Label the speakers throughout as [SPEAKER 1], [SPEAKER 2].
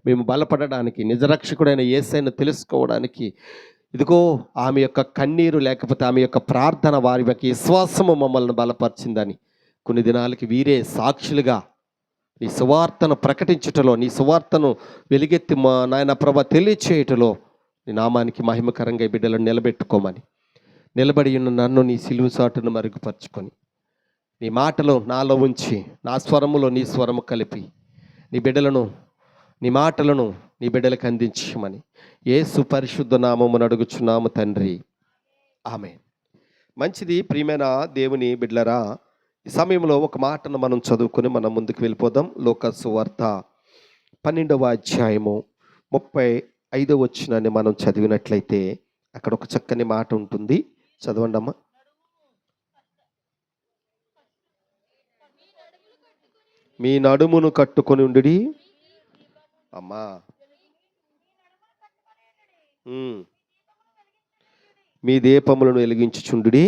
[SPEAKER 1] మేము బలపడడానికి, నిజరక్షకుడైన యేసయ్యను తెలుసుకోవడానికి, ఇదిగో ఆమె యొక్క కన్నీరు లేకపోతే ఆమె యొక్క ప్రార్థన వారి యొక్క విశ్వాసము మమ్మల్ని బలపరిచిందని కొన్ని దినాలకి వీరే సాక్షులుగా నీ సువార్తను ప్రకటించుటలో, నీ సువార్తను వెలుగెత్తి మా నాయన ప్రభ తెలియచేయుటలో నీ నామానికి మహిమకరంగా ఈ బిడ్డలను నిలబెట్టుకోమని, నిలబడి ఉన్న నన్ను నీ సిలువ సాటును మరుగుపరుచుకొని నీ మాటలో నాలో ఉంచి నా స్వరములో నీ స్వరము కలిపి నీ బిడ్డలను, నీ మాటలను నీ బిడ్డలకు అందించమని యేసు పరిశుద్ధ నామమున అడుగుచున్నాము తండ్రి, ఆమేన్. మంచిది. ప్రియమైన దేవుని బిడ్డలారా, ఈ సమయంలో ఒక మాటను మనం చదువుకొని మనం ముందుకు వెళ్ళిపోదాం. లూకా సువార్త 12వ అధ్యాయము 35వ వచనాన్ని మనం చదివినట్లయితే అక్కడ ఒక చక్కని మాట ఉంటుంది. చదవండి అమ్మా. మీ నడుమును కట్టుకొని ఉండుడి అమ్మా. మీ దీపములను వెలిగించుచుండుడి.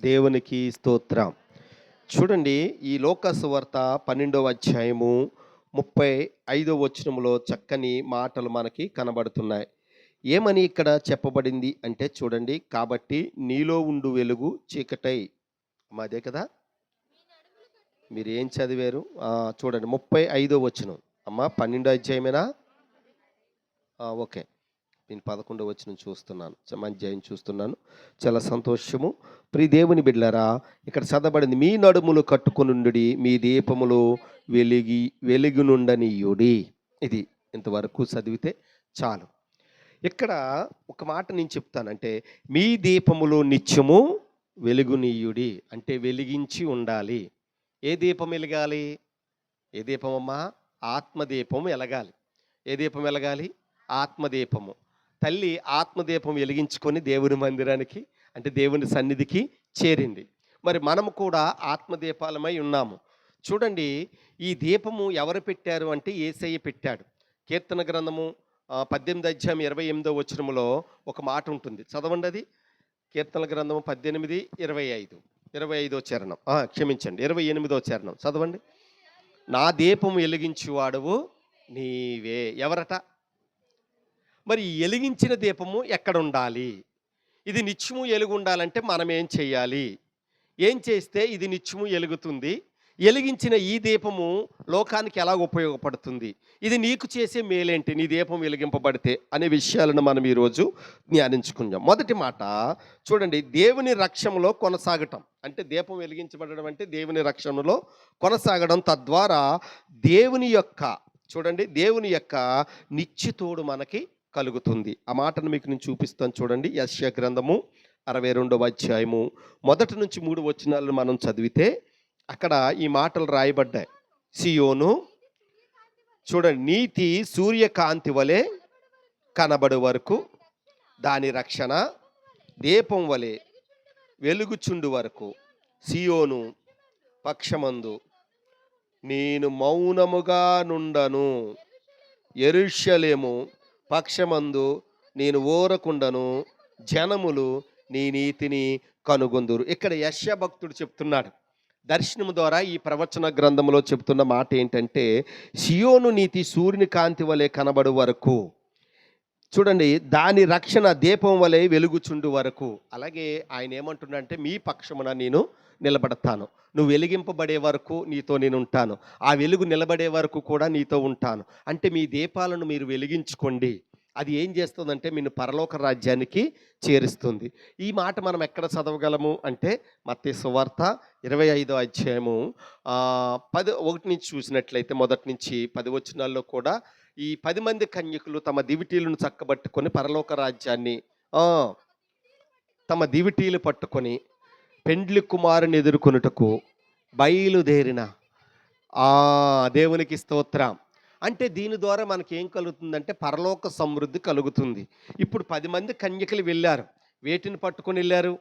[SPEAKER 1] దేవునికి స్తోత్రం. చూడండి, ఈ లూకా సువార్త 12వ అధ్యాయము 35వ వచనములో చక్కని మాటలు మనకి కనబడుతున్నాయి. ఏమని ఇక్కడ చెప్పబడింది అంటే చూడండి, కాబట్టి నీలో ఉండు వెలుగు చీకటై. అదే కదా, మీరు ఏం చదివారు? చూడండి 35వ వచనం అమ్మా. 12వ అధ్యాయమేనా? ఓకే, నేను 11వ వచనం చూస్తున్నాను, అధ్యాయం చూస్తున్నాను. చాలా సంతోషము. ప్రియ దేవుని బిడ్డలారా, ఇక్కడ చదవబడింది మీ నడుములు కట్టుకొనుండుడి, మీ దీపములు వెలుగునుండనీయుడి. ఇది ఇంతవరకు చదివితే చాలు. ఇక్కడ ఒక మాట నేను చెప్తానంటే, మీ దీపములు నిత్యము వెలుగునీయుడి అంటే వెలిగించి ఉండాలి. ఏ దీపం వెలగాలి? ఏ దీపం అమ్మా? ఆత్మదీపం వెలగాలి. ఏ దీపం వెలగాలి? ఆత్మదీపము. తల్లి ఆత్మదీపం వెలిగించుకొని దేవుని మందిరానికి అంటే దేవుని సన్నిధికి చేరింది. మరి మనము కూడా ఆత్మదీపాలమై ఉన్నాము. చూడండి, ఈ దీపము ఎవరు పెట్టారు అంటే యేసయ్య పెట్టాడు. కీర్తన గ్రంథము 18వ అధ్యాయం 28వ వచనములో ఒక మాట ఉంటుంది, చదవండి. అది కీర్తన గ్రంథము 18, 25వ చరణం, క్షమించండి 28వ చరణం చదవండి. నా దీపం వెలిగించువాడువు నీవే. ఎవరట? మరి వెలిగించిన దీపము ఎక్కడ ఉండాలి? ఇది నిత్యము వెలుగు ఉండాలంటే మనం ఏం చేయాలి? ఏం చేస్తే ఇది నిత్యము వెలుగుతుంది? వెలిగించిన ఈ దీపము లోకానికి ఎలా ఉపయోగపడుతుంది? ఇది నీకు చేసే మేలేంటి నీ దీపం వెలిగింపబడితే అనే విషయాలను మనం ఈరోజు ధ్యానించుకుందాం. మొదటి మాట చూడండి, దేవుని రక్షణలో కొనసాగటం అంటే, దీపం వెలిగించబడడం అంటే దేవుని రక్షణలో కొనసాగడం. తద్వారా దేవుని యొక్క చూడండి దేవుని యొక్క నిత్యతోడు మనకి కలుగుతుంది. ఆ మాటను మీకు నేను చూపిస్తాను. చూడండి, యెషయా గ్రంథము 62వ అధ్యాయము 1 నుంచి 3 వచనాలను మనం చదివితే అక్కడ ఈ మాటలు రాయబడ్డాయి. సియోను చూడండి, నీతి సూర్యకాంతి వలె కనబడు వరకు, దాని రక్షణ దీపం వలె వెలుగుచుండు వరకు సియోను పక్షమందు నేను మౌనముగా నుండను, యెరూషలేము పక్షమందు నేను ఓరకుండను, జనములు నీ నీతిని కనుగొందురు. ఇక్కడ యెషయా భక్తుడు చెప్తున్నాడు. దర్శనము ద్వారా ఈ ప్రవచన గ్రంథంలో చెప్తున్న మాట ఏంటంటే, సియోను నీతి సూర్యుని కాంతి వలె కనబడు వరకు, చూడండి దాని రక్షణ దీపం వలె వెలుగుచుండు వరకు. అలాగే ఆయన ఏమంటున్నాడంటే, మీ పక్షమున నేను నిలబడతాను, నువ్వు వెలిగింపబడే వరకు నీతో నేను ఉంటాను, ఆ వెలుగు నిలబడే వరకు కూడా నీతో ఉంటాను. అంటే మీ దీపాలను మీరు వెలిగించుకోండి. అది ఏం చేస్తుందంటే నిన్ను పరలోక రాజ్యానికి చేరుస్తుంది. ఈ మాట మనం ఎక్కడ చదవగలము అంటే మత్తయి సువార్త 25వ అధ్యాయము 1 నుంచి చూసినట్లయితే 1 నుంచి 10 వచనాల్లో కూడా ఈ 10 మంది కన్యకులు తమ దివిటీలను చక్కబట్టుకొని పరలోక రాజ్యాన్ని తమ దివిటీలు పట్టుకొని పెండ్లి కుమారుని ఎదుర్కొనుటకు బయలుదేరిన దేవునికి స్తోత్రం. అంటే దీని ద్వారా మనకి ఏం కలుగుతుందంటే పరలోక సమృద్ధి కలుగుతుంది. ఇప్పుడు 10 మంది కన్యకలు వెళ్ళారు. వేటిని పట్టుకొని వెళ్ళారు?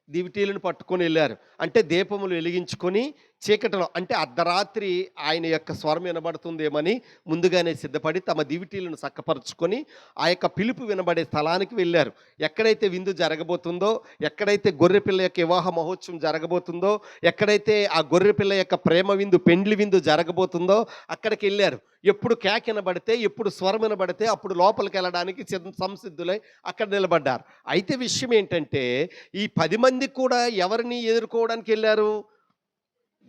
[SPEAKER 1] దివిటీలను పట్టుకొని వెళ్ళారు. అంటే దీపములు వెలిగించుకొని చీకటిలో అంటే అర్ధరాత్రి ఆయన యొక్క స్వరం వినబడుతుందేమని ముందుగానే సిద్ధపడి తమ దివిటీలను చక్కపరుచుకొని ఆ యొక్క పిలుపు వినబడే స్థలానికి వెళ్ళారు. ఎక్కడైతే విందు జరగబోతుందో, ఎక్కడైతే గొర్రెపిల్ల యొక్క వివాహ మహోత్సవం జరగబోతుందో, ఎక్కడైతే ఆ గొర్రెపిల్ల యొక్క ప్రేమ విందు, పెండ్లి విందు జరగబోతుందో అక్కడికి వెళ్ళారు. ఎప్పుడు కేక వినబడితే, ఎప్పుడు స్వరం వినబడితే అప్పుడు లోపలికి వెళ్ళడానికి సంసిద్ధులై అక్కడ నిలబడ్డారు. అయితే విషయం ఏంటంటే ఈ 10 మంది కూడా ఎవరిని ఎదుర్కోవడానికి వెళ్ళారు?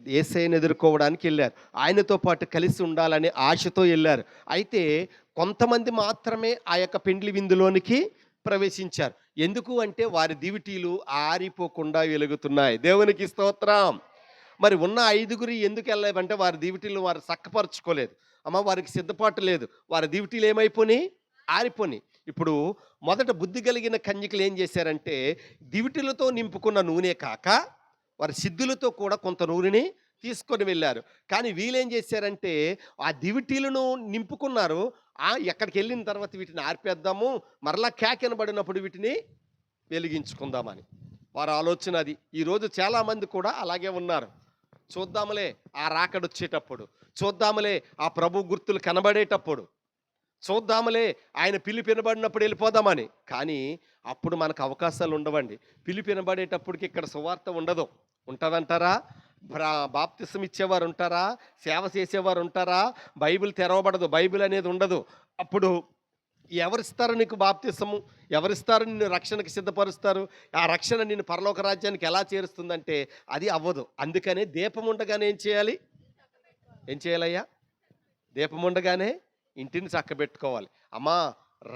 [SPEAKER 1] యేసయ్యను ఎదుర్కోవడానికి వెళ్ళారు. ఆయనతో పాటు కలిసి ఉండాలనే ఆశతో వెళ్ళారు. అయితే కొంతమంది మాత్రమే ఆ యొక్క పెండ్లి విందులోనికి ప్రవేశించారు. ఎందుకు అంటే వారి దివిటీలు ఆరిపోకుండా వెలుగుతున్నాయి. దేవునికి స్తోత్రం. మరి ఉన్న 5గురు ఎందుకు వెళ్ళలేదంటే వారి దివిటీలు వారు చక్కపరుచుకోలేదు. వారికి సిద్ధపాటు లేదు. వారి దివిటీలు ఏమైపోయినాయి? ఆరిపోయినాయి. ఇప్పుడు మొదట బుద్ధి కలిగిన కన్యకలు ఏం చేశారంటే దివిటీలతో నింపుకున్న నూనె కాక వారి సిద్ధులతో కూడా కొంత నూనెని తీసుకొని వెళ్ళారు. కానీ వీళ్ళేం చేశారంటే ఆ దివిటీలను నింపుకున్నారు. ఎక్కడికి వెళ్ళిన తర్వాత వీటిని ఆర్పేద్దాము, మరలా కేకెనబడినప్పుడు వీటిని వెలిగించుకుందామని వారి ఆలోచన అది. ఈరోజు చాలామంది కూడా అలాగే ఉన్నారు. చూద్దాములే ఆ రాకడొచ్చేటప్పుడు, చూద్దాములే ఆ ప్రభు గుర్తులు కనబడేటప్పుడు, చూద్దాములే ఆయన పిలుపు వినబడినప్పుడు వెళ్ళిపోదామని. కానీ అప్పుడు మనకు అవకాశాలు ఉండవండి. పిలుపు వినబడేటప్పటికి ఇక్కడ సువార్త ఉండదు. ఉంటుందంటారా? బాప్తిసం ఇచ్చేవారు ఉంటారా? సేవ చేసేవారు ఉంటారా? బైబిల్ తెరవబడదు. బైబిల్ అనేది ఉండదు. అప్పుడు ఎవరిస్తారు నీకు బాప్తిసము? ఎవరిస్తారు నిన్ను రక్షణకి సిద్ధపరుస్తారు? ఆ రక్షణ నిన్ను పరలోక రాజ్యానికి ఎలా చేరుస్తుందంటే అది అవ్వదు. అందుకనే దీపం ఉండగానే ఏం చేయాలి? ఏం చేయాలయ్యా? దీపం ఉండగానే ఇంటిని చక్కబెట్టుకోవాలి. అమ్మా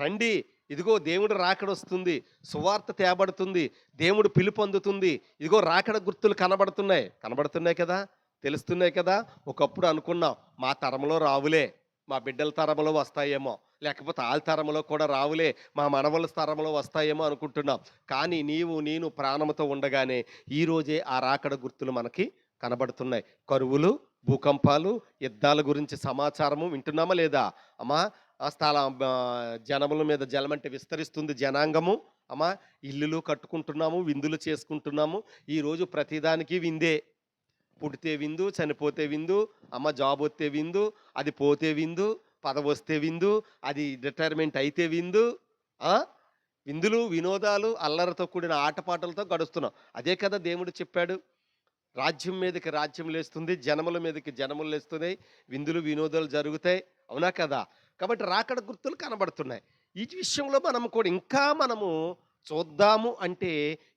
[SPEAKER 1] రండి, ఇదిగో దేవుడు రాకడొస్తుంది, సువార్త తేబడుతుంది, దేవుడు పిలుపు అందుతుంది, ఇదిగో రాకడ గుర్తులు కనబడుతున్నాయి కదా, తెలుస్తున్నాయి కదా. ఒకప్పుడు అనుకున్నాం మా తరంలో రావులే, మా బిడ్డల తరంలో వస్తాయేమో, లేకపోతే వాళ్ళ తరంలో కూడా రావులే, మా మనవల తరంలో వస్తాయేమో అనుకుంటున్నాం. కానీ నేను ప్రాణంతో ఉండగానే ఈరోజే ఆ రాకడ గుర్తులు మనకి కనబడుతున్నాయి. కరువులు, భూకంపాలు, యుద్ధాల గురించి సమాచారము వింటున్నామా లేదా? ఆ జనముల మీద జలమంటే విస్తరిస్తుంది జనాంగము. ఇల్లులు కట్టుకుంటున్నాము, విందులు చేసుకుంటున్నాము. ఈరోజు ప్రతిదానికి విందే. పుడితే విందు, చనిపోతే విందు, జాబ్ వస్తే విందు, అది పోతే విందు, పదవి వస్తే విందు, అది రిటైర్మెంట్ అయితే విందు. విందులు, వినోదాలు, అల్లరితో కూడిన ఆటపాటలతో గడుస్తున్నాం. అదే కదా దేవుడు చెప్పాడు, రాజ్యం మీదకి రాజ్యం లేస్తుంది, జనముల మీదకి జనములు లేస్తున్నాయి, విందులు వినోదాలు జరుగుతాయి. అవునా కదా? కాబట్టి రాకడ గుర్తులు కనబడుతున్నాయి. ఈ విషయంలో మనము చూద్దాము అంటే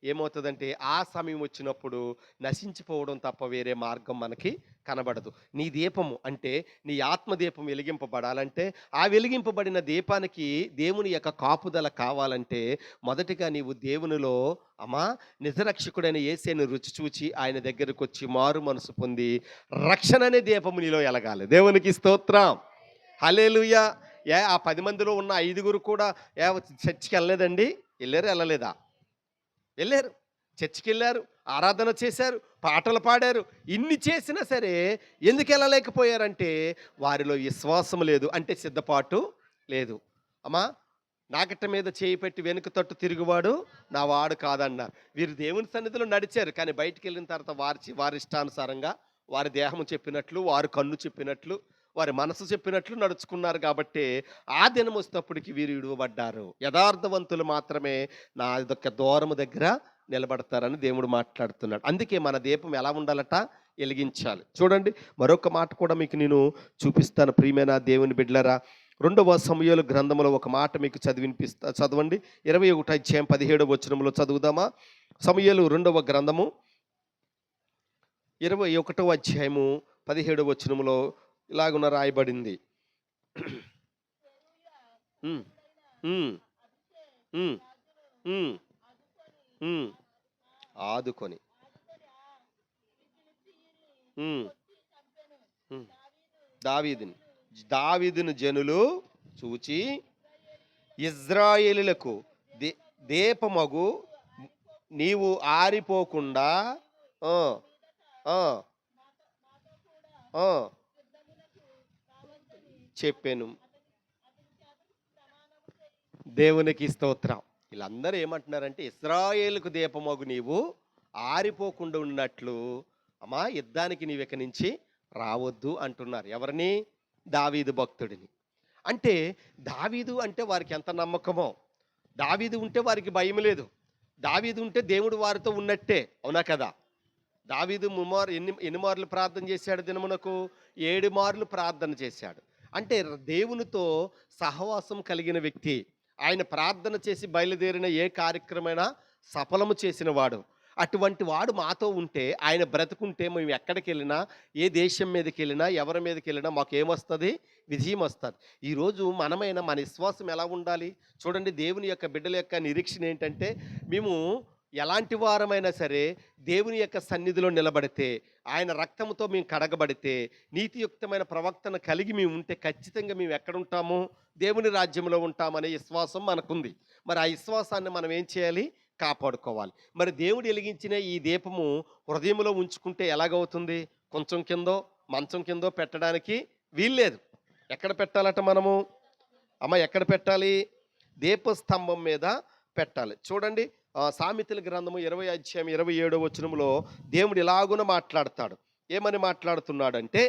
[SPEAKER 1] ఏమవుతుందంటే ఆ సమయం వచ్చినప్పుడు నశించిపోవడం తప్ప వేరే మార్గం మనకి కనబడదు. నీ దీపము అంటే నీ ఆత్మదీపం వెలిగింపబడాలంటే, ఆ వెలిగింపబడిన దీపానికి దేవుని యొక్క కాపుదల కావాలంటే మొదటిగా నీవు దేవునిలో నిజరక్షకుడైన యేసుని రుచి చూచి ఆయన దగ్గరకు వచ్చి మారు మనసు పొంది రక్షణ అనే దీపము నీలో ఎలగాలి. దేవునికి స్తోత్రం. హల్లెలూయా. ఆ 10 మందిలో ఉన్న 5గురు కూడా చర్చికి వెళ్ళలేదండి? వెళ్ళలేదా? వెళ్ళారు. చర్చికి వెళ్ళారు, ఆరాధన చేశారు, పాటలు పాడారు. ఇన్ని చేసినా సరే ఎందుకు వెళ్ళలేకపోయారంటే వారిలో విశ్వాసం లేదు, అంటే సిద్ధపాటు లేదు. నాగట్ట మీద చేయి పెట్టి వెనుక తట్టు తిరుగువాడు నా వాడు కాదన్నారు. వీరు దేవుని సన్నిధిలో నడిచారు, కానీ బయటికి వెళ్ళిన తర్వాత వారి ఇష్టానుసారంగా, వారి దేహము చెప్పినట్లు, వారి కన్ను చెప్పినట్లు, వారి మనసు చెప్పినట్లు నడుచుకున్నారు. కాబట్టి ఆ దినం వచ్చేటప్పటికి వీరు విడువబడ్డారు. యథార్థవంతులు మాత్రమే నా యొక్క దూరము దగ్గర నిలబడతారని దేవుడు మాట్లాడుతున్నాడు. అందుకే మన దీపం ఎలా ఉండాలట? వెలిగించాలి. చూడండి, మరొక మాట కూడా మీకు నేను చూపిస్తాను. ప్రియమైన దేవుని బిడ్డలారా, 2వ సమూయేలు గ్రంథంలో ఒక మాట మీకు చదవండి. 21వ అధ్యాయం 17వ వచనంలో చదువుదామా? సమూయేలు 2వ గ్రంథము 21వ అధ్యాయము 17వ వచనంలో ఇలాగున రాయబడింది. ఆదుకొని దావీదును జనులు చూచి ఇజ్రాయేలులకు దీపమగు నీవు ఆరిపోకుండా చెప్పాను. దేవునికి స్తోత్రం. వీళ్ళందరూ ఏమంటున్నారంటే ఇశ్రాయేలుకు దీపమగు నీవు ఆరిపోకుండా ఉన్నట్లు అమ్మా యుద్ధానికి నీవు ఇక నుంచి రావద్దు అంటున్నారు. ఎవరిని? దావీదు భక్తుడిని. అంటే దావీదు అంటే వారికి ఎంత నమ్మకమో, దావీదు ఉంటే వారికి భయం లేదు, దావీదు ఉంటే దేవుడు వారితో ఉన్నట్టే, అవునా కదా? దావీదు ఎన్ని మార్లు ప్రార్థన చేశాడు దినమునకు? 7 మార్లు ప్రార్థన చేశాడు. అంటే దేవునితో సహవాసం కలిగిన వ్యక్తి. ఆయన ప్రార్థన చేసి బయలుదేరిన ఏ కార్యక్రమైనా సఫలము చేసిన వాడు. అటువంటి వాడు మాతో ఉంటే, ఆయన బ్రతుకుంటే మేము ఎక్కడికి వెళ్ళినా, ఏ దేశం మీదకి వెళ్ళినా, ఎవరి మీదకి వెళ్ళినా మాకేమొస్తుంది? విజయం వస్తుంది. ఈరోజు మనమైన మన విశ్వాసం ఎలా ఉండాలి చూడండి. దేవుని యొక్క బిడ్డల యొక్క నిరీక్షణ ఏంటంటే, మేము ఎలాంటి వారమైనా సరే దేవుని యొక్క సన్నిధిలో నిలబడితే, ఆయన రక్తంతో మేము కడగబడితే, నీతియుక్తమైన ప్రవక్తను కలిగి మేము ఉంటే ఖచ్చితంగా మేము ఎక్కడుంటాము? దేవుని రాజ్యంలో ఉంటామనే విశ్వాసం మనకుంది. మరి ఆ విశ్వాసాన్ని మనం ఏం చేయాలి? కాపాడుకోవాలి. మరి దేవుడు వెలిగించిన ఈ దీపము హృదయంలో ఉంచుకుంటే ఎలాగవుతుంది? కొంచెం కిందో మంచం కిందో పెట్టడానికి వీల్లేదు. ఎక్కడ పెట్టాలట మనము? అమ్మ ఎక్కడ పెట్టాలి? దీపస్తంభం మీద పెట్టాలి. చూడండి, సామెతల గ్రంథము 20:27 దేవుడు ఇలాగున మాట్లాడతాడు. ఏమని మాట్లాడుతున్నాడంటే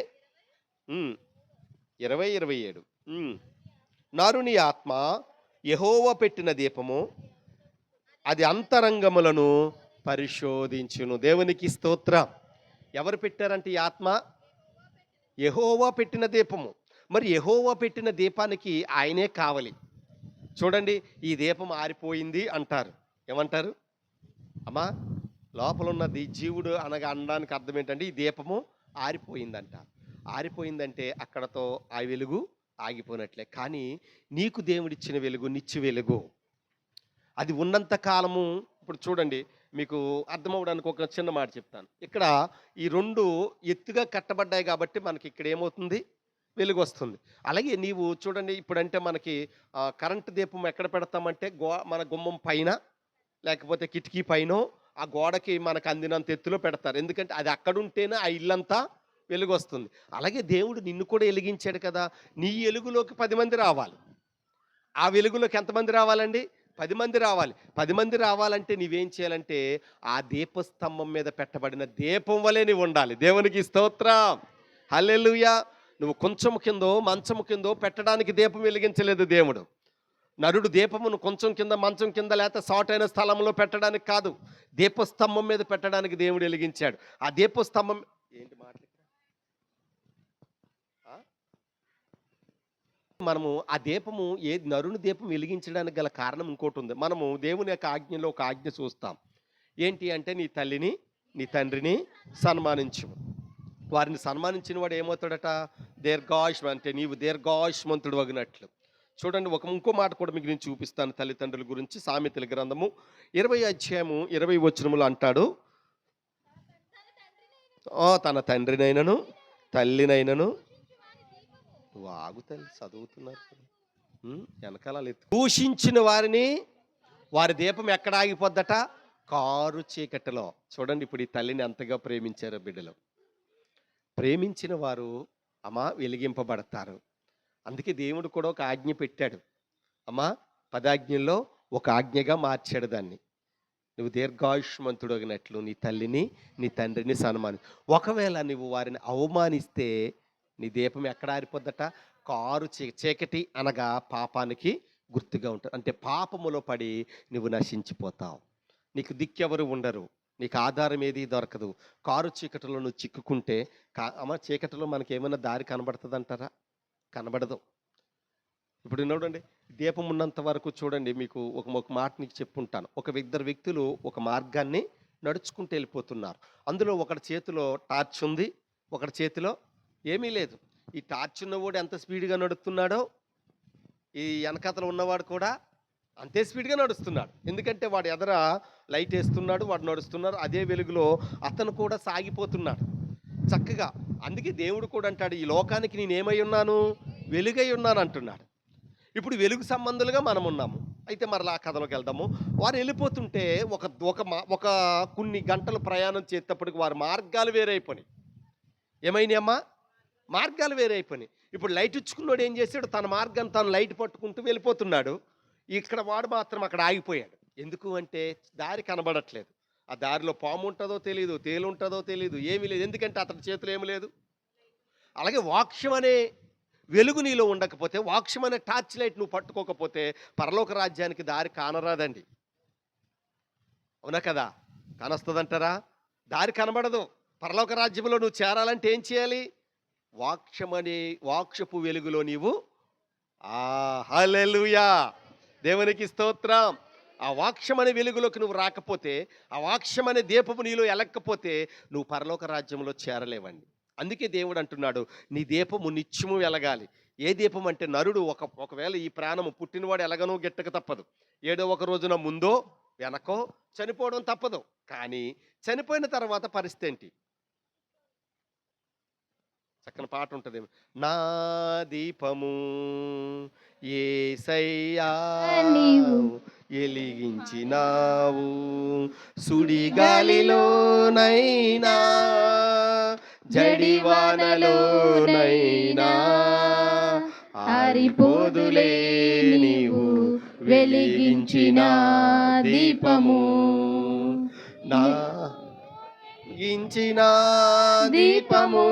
[SPEAKER 1] 20:27 నరుని ఆత్మ యెహోవా పెట్టిన దీపము, అది అంతరంగములను పరిశోధించును. దేవునికి స్తోత్రం. ఎవరు పెట్టారంటే ఈ ఆత్మ? యెహోవా పెట్టిన దీపము. మరి యెహోవా పెట్టిన దీపానికి ఆయనే కావలి. చూడండి, ఈ దీపం ఆరిపోయింది అంటారు. ఏమంటారు? అమ్మా లోపల ఉన్న జీవుడు అనడానికి అర్థం ఏంటంటే, ఈ దీపము ఆరిపోయిందంట. ఆరిపోయిందంటే అక్కడతో ఆ వెలుగు ఆగిపోయినట్లే. కానీ నీకు దేవుడిచ్చిన వెలుగు నిత్య వెలుగు. అది ఉన్నంత కాలము. ఇప్పుడు చూడండి, మీకు అర్థమవడానికి ఒక చిన్న మాట చెప్తాను. ఇక్కడ ఈ 2 ఎత్తుగా కట్టబడ్డాయి కాబట్టి మనకి ఇక్కడ ఏమవుతుంది? వెలుగు వస్తుంది. అలాగే నీవు చూడండి, ఇప్పుడంటే మనకి కరెంటు దీపం ఎక్కడ పెడతామంటే మన గుమ్మం పైన, లేకపోతే కిటికీ పైన, ఆ గోడకి మనకు అందినంత ఎత్తులో పెడతారు. ఎందుకంటే అది అక్కడుంటేనే ఆ ఇల్లంతా వెలుగు వస్తుంది. అలాగే దేవుడు నిన్ను కూడా వెలిగించాడు కదా. నీ వెలుగులోకి 10 మంది రావాలి. ఆ వెలుగులోకి ఎంతమంది రావాలండి? 10 మంది రావాలి. 10 మంది రావాలంటే నీవేం చేయాలంటే, ఆ దీపస్తంభం మీద పెట్టబడిన దీపం వలె నీవు ఉండాలి. దేవునికి స్తోత్రం. హల్లెలూయా. నువ్వు కొంచెం కిందో మంచం కిందో పెట్టడానికి దీపం వెలిగించలేదు దేవుడు. నరుడు దీపమును కొంచెం కింద మంచం కింద లేకపోతే సాటైన స్థలంలో పెట్టడానికి కాదు, దీపస్తంభం మీద పెట్టడానికి దేవుడు వెలిగించాడు. ఆ దీపస్తంభం ఏంటి మాట్లాడు? మనము ఆ దీపము నరుని దీపం వెలిగించడానికి గల కారణం ఇంకోటి ఉంది. మనము దేవుని యొక్క ఆజ్ఞలో ఒక ఆజ్ఞ చూస్తాం. ఏంటి అంటే, నీ తల్లిని నీ తండ్రిని సన్మానించు. వారిని సన్మానించిన వాడు ఏమవుతాడట? అంటే నీవు దీర్ఘాయుష్మంతుడు అగినట్లు. చూడండి, ఇంకో మాట కూడా మీకు నేను చూపిస్తాను తల్లిదండ్రుల గురించి. సామెతల గ్రంథము 20:20 అంటాడు, తన తండ్రినైనను తల్లినైనను వాగు తల్లి చదువుతున్నారు వెనకాల దూషించిన వారిని, వారి దీపం ఎక్కడ ఆగిపోద్దట? కారు చీకటిలో. చూడండి, ఇప్పుడు ఈ తల్లిని ఎంతగా ప్రేమించారో బిడ్డలు. ప్రేమించిన వారు అమ్మా వెలిగింపబడతారు. అందుకే దేవుడు కూడా ఒక ఆజ్ఞ పెట్టాడు. అమ్మా 10 ఆజ్ఞల్లో ఒక ఆజ్ఞగా మార్చాడు దాన్ని. నువ్వు దీర్ఘాయుష్మంతుడు అగినట్లు నీ తల్లిని నీ తండ్రిని సన్మాని. ఒకవేళ నువ్వు వారిని అవమానిస్తే నీ దీపం ఎక్కడ ఆరిపోద్దట? కారు చీకటి అనగా పాపానికి గుర్తుగా ఉంటుంది. అంటే పాపములో పడి నువ్వు నశించిపోతావు. నీకు దిక్కెవరు ఉండరు, నీకు ఆధారం ఏది దొరకదు. కారు చీకటిలో నువ్వు చిక్కుకుంటే అమ్మ చీకటిలో మనకి ఏమైనా దారి కనబడుతుంది అంటారా? కనబడదు. ఇప్పుడు చూడండి, దీపం ఉన్నంత వరకు చూడండి, మీకు ఒక మాట నీకు చెప్పుంటాను. ఒక 2 వ్యక్తులు ఒక మార్గాన్ని నడుచుకుంటూ వెళ్ళిపోతున్నారు. అందులో ఒకటి చేతిలో టార్చ్ ఉంది, ఒకటి చేతిలో ఏమీ లేదు. ఈ టార్చ్ ఉన్నవాడు ఎంత స్పీడ్గా నడుస్తున్నాడో, ఈ వెనకతలు ఉన్నవాడు కూడా అంతే స్పీడ్గా నడుస్తున్నాడు. ఎందుకంటే వాడు ఎదర లైట్ వేస్తున్నాడు, వాడు నడుస్తున్నారు. అదే వెలుగులో అతను కూడా సాగిపోతున్నాడు చక్కగా. అందుకే దేవుడు కూడా అంటాడు, ఈ లోకానికి నేనేమై ఉన్నాను? వెలుగై ఉన్నాను అంటున్నాడు. ఇప్పుడు వెలుగు సంబంధులుగా మనం ఉన్నాము. అయితే మరలా ఆ కథలోకి వెళ్దాము. వారు వెళ్ళిపోతుంటే ఒక కొన్ని గంటలు ప్రయాణం చేసేటప్పటికి వారి మార్గాలు వేరైపోయినాయి. ఏమైనాయి అమ్మా? మార్గాలు వేరైపోయినాయి. ఇప్పుడు లైట్ ఇచ్చుకున్నాడు ఏం చేశాడు? తన మార్గాన్ని తను లైట్ పట్టుకుంటూ వెళ్ళిపోతున్నాడు. ఇక్కడ వాడు మాత్రం అక్కడ ఆగిపోయాడు. ఎందుకు అంటే దారి కనబడట్లేదు. ఆ దారిలో పాము ఉంటుందో తెలియదు, తేలు ఉంటుందో తెలియదు, ఏమీ లేదు. ఎందుకంటే అతని చేతిలో ఏమి లేదు. అలాగే వాక్యం అనే వెలుగు నీలో ఉండకపోతే, వాక్యం అనే టార్చ్ లైట్ నువ్వు పట్టుకోకపోతే పరలోక రాజ్యానికి దారి కానరాదండి. అవునా కదా? కానొస్తుందంటారా? దారి కనబడదు. పరలోక రాజ్యంలో నువ్వు చేరాలంటే ఏం చేయాలి? వాక్యపు వెలుగులో నీవు హల్లెలూయా, దేవునికి స్తోత్రం. ఆ వాక్యం అనే వెలుగులోకి నువ్వు రాకపోతే, ఆ వాక్యం అనే దీపము నీలో ఎలక్కపోతే నువ్వు పరలోక రాజ్యంలో చేరలేవండి. అందుకే దేవుడు అంటున్నాడు, నీ దీపము నిత్యము వెలగాలి. ఏ దీపం అంటే నరుడు ఒకవేళ ఈ ప్రాణము పుట్టినవాడు ఎలగనో గిట్టక తప్పదు. ఏడో ఒక రోజున ముందో వెనకో చనిపోవడం తప్పదు. కానీ చనిపోయిన తర్వాత పరిస్థితి ఏంటి? చక్కని పాట ఉంటుంది, నా దీపము యేసయ్యా
[SPEAKER 2] నీవు
[SPEAKER 1] ఎలిగించినావు, సుడిగాలిలోనైనా జడివానలోనైనా ఆరిపోదులే నీవు వెలిగించిన దీపము, నా వెలిగించిన దీపము,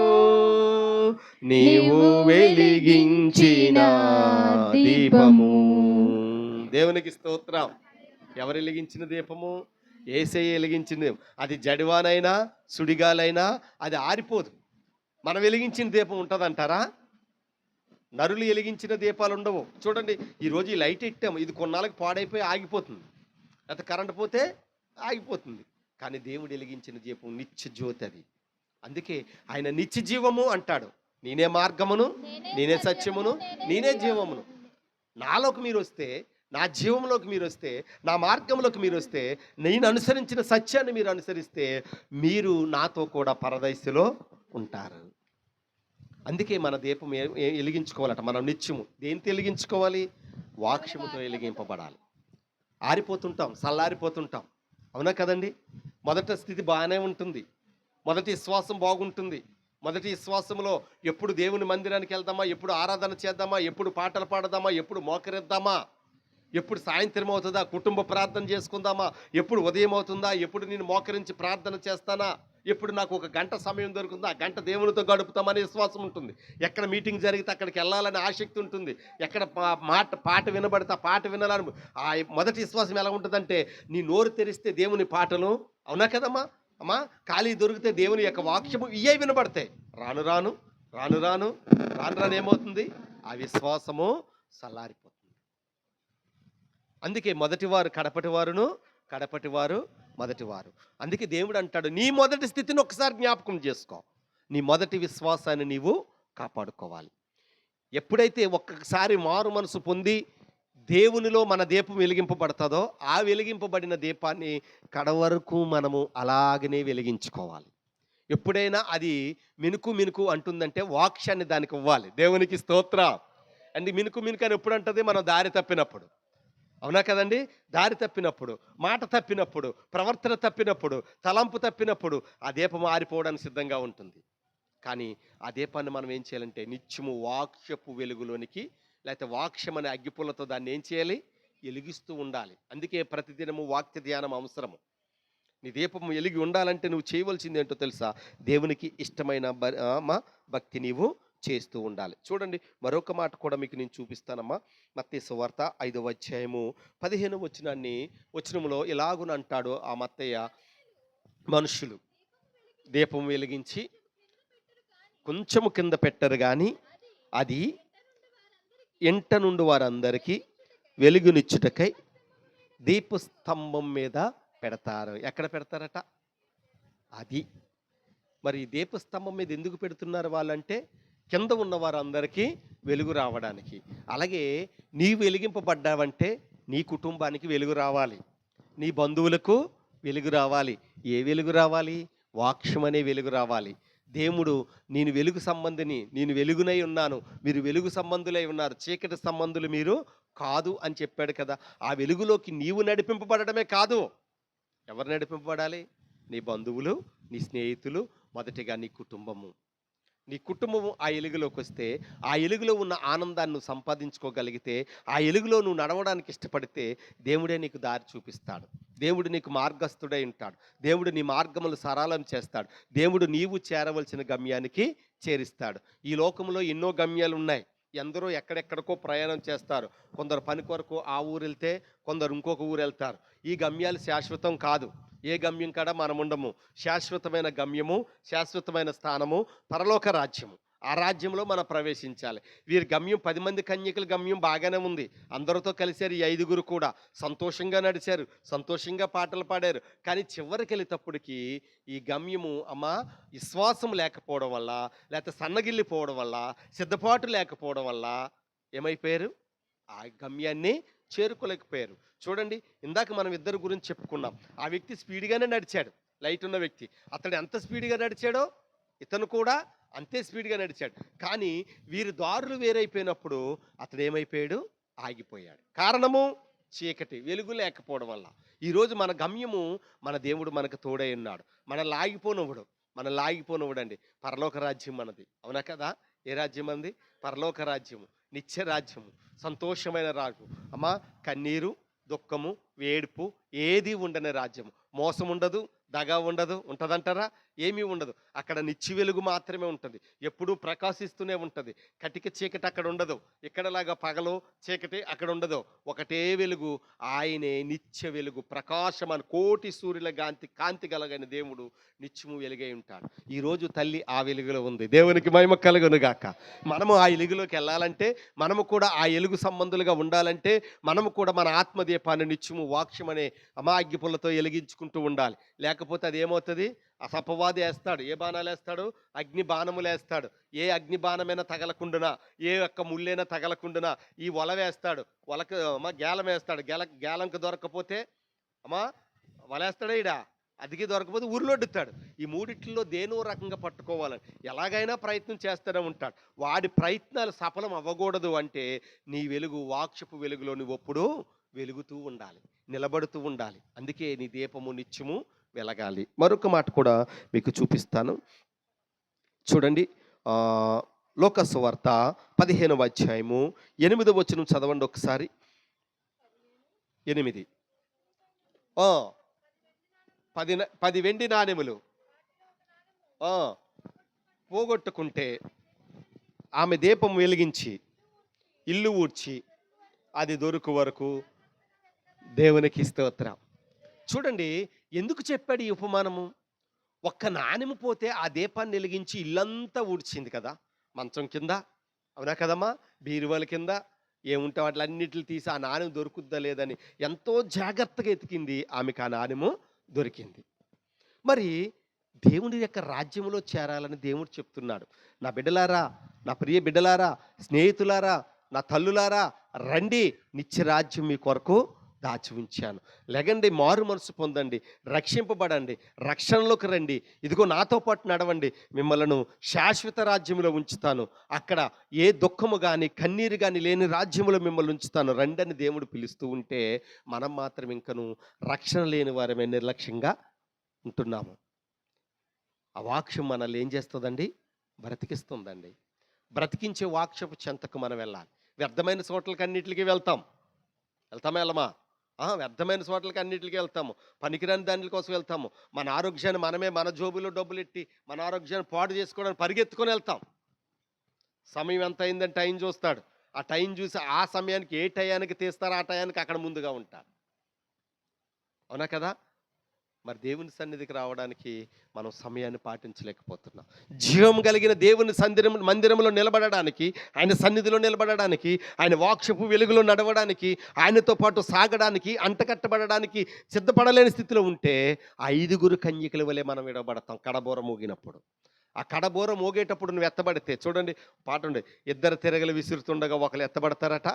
[SPEAKER 1] నీవు వెలిగించిన దీపము. దేవునికి స్తోత్రం. ఎవరు వెలిగించిన దీపము? యేసయ్య వెలిగించిన దీపం. అది జడివానైనా సుడిగాలైనా అది ఆరిపోదు. మనం వెలిగించిన దీపం ఉంటుందంటారా? నరులు వెలిగించిన దీపాలు ఉండవు. చూడండి, ఈరోజు ఈ లైట్ ఎట్టాము, ఇది కొన్నాళ్ళకి పాడైపోయి ఆగిపోతుంది, లేకపోతే కరెంట్ పోతే ఆగిపోతుంది. కానీ దేవుడు వెలిగించిన దీపం నిత్య జ్యోతి. అది అందుకే ఆయన నిత్య జీవము అంటాడు. నేనే మార్గమును, నేనే సత్యమును, నేనే జీవమును. నాలోకి మీరు వస్తే, నా జీవంలోకి మీరు వస్తే, నా మార్గంలోకి మీరు వస్తే, నేను అనుసరించిన సత్యాన్ని మీరు అనుసరిస్తే మీరు నాతో కూడా పరదైస్సులో ఉంటారు. అందుకే మన దీపం వెలిగించుకోవాలట. మనం నిత్యము దేంతో వెలిగించుకోవాలి? వాక్యముతో వెలిగింపబడాలి. ఆరిపోతుంటాం, చల్లారిపోతుంటాం. అవునా కదండి? మొదటి స్థితి బాగానే ఉంటుంది, మొదటి విశ్వాసం బాగుంటుంది. మొదటి విశ్వాసంలో ఎప్పుడు దేవుని మందిరానికి వెళ్దామా, ఎప్పుడు ఆరాధన చేద్దామా, ఎప్పుడు పాటలు పాడదామా, ఎప్పుడు మోకరిద్దామా, ఎప్పుడు సాయంత్రం అవుతుందా, కుటుంబ ప్రార్థన చేసుకుందామా, ఎప్పుడు ఉదయం అవుతుందా, ఎప్పుడు నేను మోకరించి ప్రార్థన చేస్తానా, ఎప్పుడు నాకు ఒక గంట సమయం దొరుకుతుందా, ఆ గంట దేవునితో గడుపుతామనే విశ్వాసం ఉంటుంది. ఎక్కడ మీటింగ్ జరిగితే అక్కడికి వెళ్ళాలనే ఆసక్తి ఉంటుంది. ఎక్కడ పాట వినబడితే ఆ పాట వినాలని. ఆ మొదటి విశ్వాసం ఎలా ఉంటుందంటే, నీ నోరు తెరిస్తే దేవుని పాటలు, అవునా కదమ్మా అమ్మా, ఖాళీ దొరికితే దేవుని యొక్క వాక్యము ఇవే వినబడతాయి. రాను రాను రాను రాను రాను రాను ఏమవుతుంది? ఆ విశ్వాసము చల్లారిపోతుంది. అందుకే మొదటివారు కడపటివారును, కడపటివారు మొదటివారు. అందుకే దేవుడు అంటాడు, నీ మొదటి స్థితిని ఒకసారి జ్ఞాపకం చేసుకో. నీ మొదటి విశ్వాసాన్ని నీవు కాపాడుకోవాలి. ఎప్పుడైతే ఒక్కసారి మారు మనసు పొంది దేవునిలో మన దీపం వెలిగింపబడుతుందో, ఆ వెలిగింపబడిన దీపాన్ని కడవరకు మనము అలాగనే వెలిగించుకోవాలి. ఎప్పుడైనా అది మినుకు మినుకు అంటుందంటే వాక్యాన్ని దానికి ఇవ్వాలి. దేవునికి స్తోత్రం. అండ్ మినుకు మినుకు అని ఎప్పుడు అంటది? మనం దారి తప్పినప్పుడు. అవునా కదండి? దారి తప్పినప్పుడు, మాట తప్పినప్పుడు, ప్రవర్తన తప్పినప్పుడు, తలంపు తప్పినప్పుడు ఆ దీపం ఆరిపోవడానికి సిద్ధంగా ఉంటుంది. కానీ ఆ దీపాన్ని మనం ఏం చేయాలంటే నిత్యము వాక్యపు వెలుగులోనికి, లేకపోతే వాక్యం అనే అగ్గిపుల్లతో దాన్ని ఏం చేయాలి? వెలిగిస్తూ ఉండాలి. అందుకే ప్రతిదినము వాక్య ధ్యానం అవసరము. నీ దీపము వెలిగి ఉండాలంటే నువ్వు చేయవలసింది ఏంటో తెలుసా? దేవునికి ఇష్టమైన భక్తి నీవు చేస్తూ ఉండాలి. చూడండి, మరొక మాట కూడా మీకు నేను చూపిస్తానమ్మా. మత్తయి సువార్త 5వ అధ్యాయము 15వ వచనములో ఇలాగునంటాడు ఆ మత్తయ్య, మనుషులు దీపం వెలిగించి కొంచెము కింద పెట్టరు కానీ అది ఎంట నుండి వారందరికీ వెలుగునిచ్చుటకై దీపస్తంభం మీద పెడతారు. ఎక్కడ పెడతారట? అది మరి దీపస్తంభం మీద ఎందుకు పెడుతున్నారు వాళ్ళంటే, కింద ఉన్న వారందరికీ వెలుగు రావడానికి. అలాగే నీవు వెలిగింపబడ్డావంటే నీ కుటుంబానికి వెలుగు రావాలి, నీ బంధువులకు వెలుగు రావాలి. ఏ వెలుగు రావాలి? వాక్యం అనే వెలుగు రావాలి. దేవుడు నేను వెలుగు సంబంధిని, నేను వెలుగునై ఉన్నాను, మీరు వెలుగు సంబంధులై ఉన్నారు, చీకటి సంబంధులు మీరు కాదు అని చెప్పాడు కదా. ఆ వెలుగులోకి నీవు నడిపింపబడమే కాదు, ఎవరు నడిపింపబడాలి? నీ బంధువులు, నీ స్నేహితులు, మొదటిగా నీ కుటుంబము. నీ కుటుంబం ఆ ఎలుగులోకి వస్తే, ఆ ఎలుగులో ఉన్న ఆనందాన్ని నువ్వు సంపాదించుకోగలిగితే, ఆ ఎలుగులో నువ్వు నడవడానికి ఇష్టపడితే, దేవుడే నీకు దారి చూపిస్తాడు. దేవుడు నీకు మార్గస్థుడై ఉంటాడు. దేవుడు నీ మార్గములు సరళం చేస్తాడు. దేవుడు నీవు చేరవలసిన గమ్యానికి చేరిస్తాడు. ఈ లోకంలో ఎన్నో గమ్యాలున్నాయి. ఎందరో ఎక్కడెక్కడికో ప్రయాణం చేస్తారు. కొందరు పని కొరకు ఆ ఊరెళ్తే, కొందరు ఇంకొక ఊరెళ్తారు. ఈ గమ్యాలు శాశ్వతం కాదు. ఏ గమ్యం కాడ మనం ఉండము. శాశ్వతమైన గమ్యము, శాశ్వతమైన స్థానము, పరలోక రాజ్యము. ఆ రాజ్యంలో మనం ప్రవేశించాలి. వీరి గమ్యం 10 మంది కన్యకల గమ్యం బాగానే ఉంది. అందరితో కలిశారు ఈ 5గురు కూడా. సంతోషంగా నడిచారు, సంతోషంగా పాటలు పాడారు. కానీ చివరికెళ్ళేటప్పటికి ఈ గమ్యము విశ్వాసం లేకపోవడం వల్ల, లేకపోతే సన్నగిల్లిపోవడం వల్ల, సిద్ధపాటు లేకపోవడం వల్ల ఏమైపోయారు? ఆ గమ్యాన్ని చేరుకోలేకపోయారు. చూడండి, ఇందాక మనం ఇద్దరు గురించి చెప్పుకున్నాం. ఆ వ్యక్తి స్పీడ్గానే నడిచాడు, లైట్ ఉన్న వ్యక్తి. అతడు ఎంత స్పీడ్గా నడిచాడో ఇతను కూడా అంతే స్పీడ్గా నడిచాడు. కానీ వీరి దారులు వేరైపోయినప్పుడు అతడు ఏమైపోయాడు? ఆగిపోయాడు. కారణము చీకటి, వెలుగు లేకపోవడం వల్ల. ఈరోజు మన గమ్యము, మన దేవుడు మనకు తోడై ఉన్నాడు. మన లాగిపోనవుడండి. పరలోక రాజ్యం మనది. అవునా కదా? ఏ రాజ్యం మనది? పరలోక రాజ్యము, నిత్య రాజ్యము, సంతోషమైన రాజు. కన్నీరు, దుఃఖము, ఏడుపు ఏది ఉండని రాజ్యము. మోసం ఉండదు, దగా ఉండదు. ఉంటుందంటారా? ఏమీ ఉండదు. అక్కడ నిత్య వెలుగు మాత్రమే ఉంటుంది. ఎప్పుడూ ప్రకాశిస్తూనే ఉంటుంది. కటిక చీకటి అక్కడ ఉండదు. ఇక్కడలాగా పగలు చీకటి అక్కడ ఉండదు. ఒకటే వెలుగు. ఆయనే నిత్య వెలుగు, ప్రకాశమైన కోటి సూర్యుల కాంతి కలగని దేవుడు నిత్యము వెలుగై ఉంటాడు. ఈరోజు తల్లి ఆ వెలుగులో ఉంది. దేవునికి మహిమ కలుగును గాక. మనము ఆ వెలుగులోకి వెళ్ళాలంటే, మనము కూడా ఆ వెలుగు సంబంధులుగా ఉండాలంటే, మనము కూడా మన ఆత్మదీపాన్ని నిత్యము వాక్యం అనే అగ్గి పుల్లతో వెలిగించుకుంటూ ఉండాలి. లేకపోతే అది ఏమవుతుంది? అసపవాది వేస్తాడు. ఏ బాణాలు వేస్తాడు? అగ్ని బాణములు వేస్తాడు. ఏ అగ్ని బాణమైనా తగలకుండునా, ఏ ఒక్క ముళ్ళైనా తగలకుండునా ఈ వల వేస్తాడు. వలకు గేలం వేస్తాడు. గేలంకు దొరకపోతే వలేస్తాడే ఈడ. అదికి దొరకపోతే ఊరిలోడ్డుతాడు. ఈ మూడిట్లో దేనో రకంగా పట్టుకోవాలని ఎలాగైనా ప్రయత్నం చేస్తూనే ఉంటాడు. వాడి ప్రయత్నాలు సఫలం అవ్వకూడదు అంటే, నీ వెలుగు వాక్షపు వెలుగులో నువ్వు ఎప్పుడూ వెలుగుతూ ఉండాలి, నిలబడుతూ ఉండాలి. అందుకే నీ దీపము నిత్యము వెలగాలి. మరొక మాట కూడా మీకు చూపిస్తాను. చూడండి, లోక సువార్త 15వ అధ్యాయము 8వ వచనం చదవండి ఒకసారి. 8. 10 వెండి నాణెములు పోగొట్టుకుంటే ఆమె దీపం వెలిగించి ఇల్లు ఊడ్చి అది దొరుకు వరకు దేవునికి స్తోత్రం. చూడండి, ఎందుకు చెప్పాడు ఈ ఉపమానము? ఒక్క నాణెము పోతే ఆ దీపాన్ని వెలిగించి ఇల్లంతా ఊడ్చింది కదా. మంచం కింద, అవునా కదమ్మా, బీరువాల కింద ఏముంటే వాటిలన్నిటిని తీసి ఆ నాణెం దొరుకుద్దా లేదని ఎంతో జాగ్రత్తగా ఎతికింది. ఆమెకు ఆ నాణెము దొరికింది. మరి దేవుని యొక్క రాజ్యంలో చేరాలని దేవుడు చెప్తున్నాడు. నా బిడ్డలారా, నా ప్రియ బిడ్డలారా, స్నేహితులారా, నా తల్లులారా, రండి, నిత్యరాజ్యం మీ కొరకు దాచి ఉంచాను. లెగండి, మారు మనసు పొందండి, రక్షింపబడండి, రక్షణలోకి రండి. ఇదిగో నాతో పాటు నడవండి, మిమ్మల్ని శాశ్వత రాజ్యంలో ఉంచుతాను. అక్కడ ఏ దుఃఖము కానీ కన్నీరు కానీ లేని రాజ్యంలో మిమ్మల్ని ఉంచుతాను, రండని దేవుడు పిలుస్తూ ఉంటే, మనం మాత్రం ఇంకను రక్షణ లేని వారమే నిర్లక్ష్యంగా ఉంటున్నాము. ఆ వాక్యం మనల్ని ఏం చేస్తుందండి? బ్రతికిస్తుందండి. బ్రతికించే వాక్యపు చెంతకు మనం వెళ్ళాలి. వ్యర్థమైన చోట్లకి అన్నిటికీ వెళ్ళమా? వ్యర్థమైన చోట్లకి అన్నిటికీ వెళ్తాము. పనికిరాని దాని కోసం వెళ్తాము. మన ఆరోగ్యాన్ని మనమే మన జోబులో డబ్బులు ఎట్టి మన ఆరోగ్యాన్ని పాడు చేసుకోవడానికి పరిగెత్తుకొని వెళ్తాం. సమయం ఎంత అయిందని టైం చూస్తాడు. ఆ టైం చూసి ఆ సమయానికి ఏ టయానికి తీస్తారో ఆ టయానికి అక్కడ ముందుగా ఉంటారు. అవునా కదా? మరి దేవుని సన్నిధికి రావడానికి మనం సమయాన్ని పాటించలేకపోతున్నాం. జీవం కలిగిన దేవుని మందిరంలో నిలబడడానికి, ఆయన సన్నిధిలో నిలబడడానికి, ఆయన వాక్యపు వెలుగులో నడవడానికి, ఆయనతో పాటు సాగడానికి, అంటకట్టబడడానికి సిద్ధపడలేని స్థితిలో ఉంటే 5 కన్యకల వలె మనం విడబడతాం కడబోర మోగినప్పుడు. ఆ కడబోర మోగేటప్పుడు నువ్వు ఎత్తబడితే, చూడండి పాట ఉండే, 2 తిరగలు విసురుతుండగా ఒకరు ఎత్తబడతారట,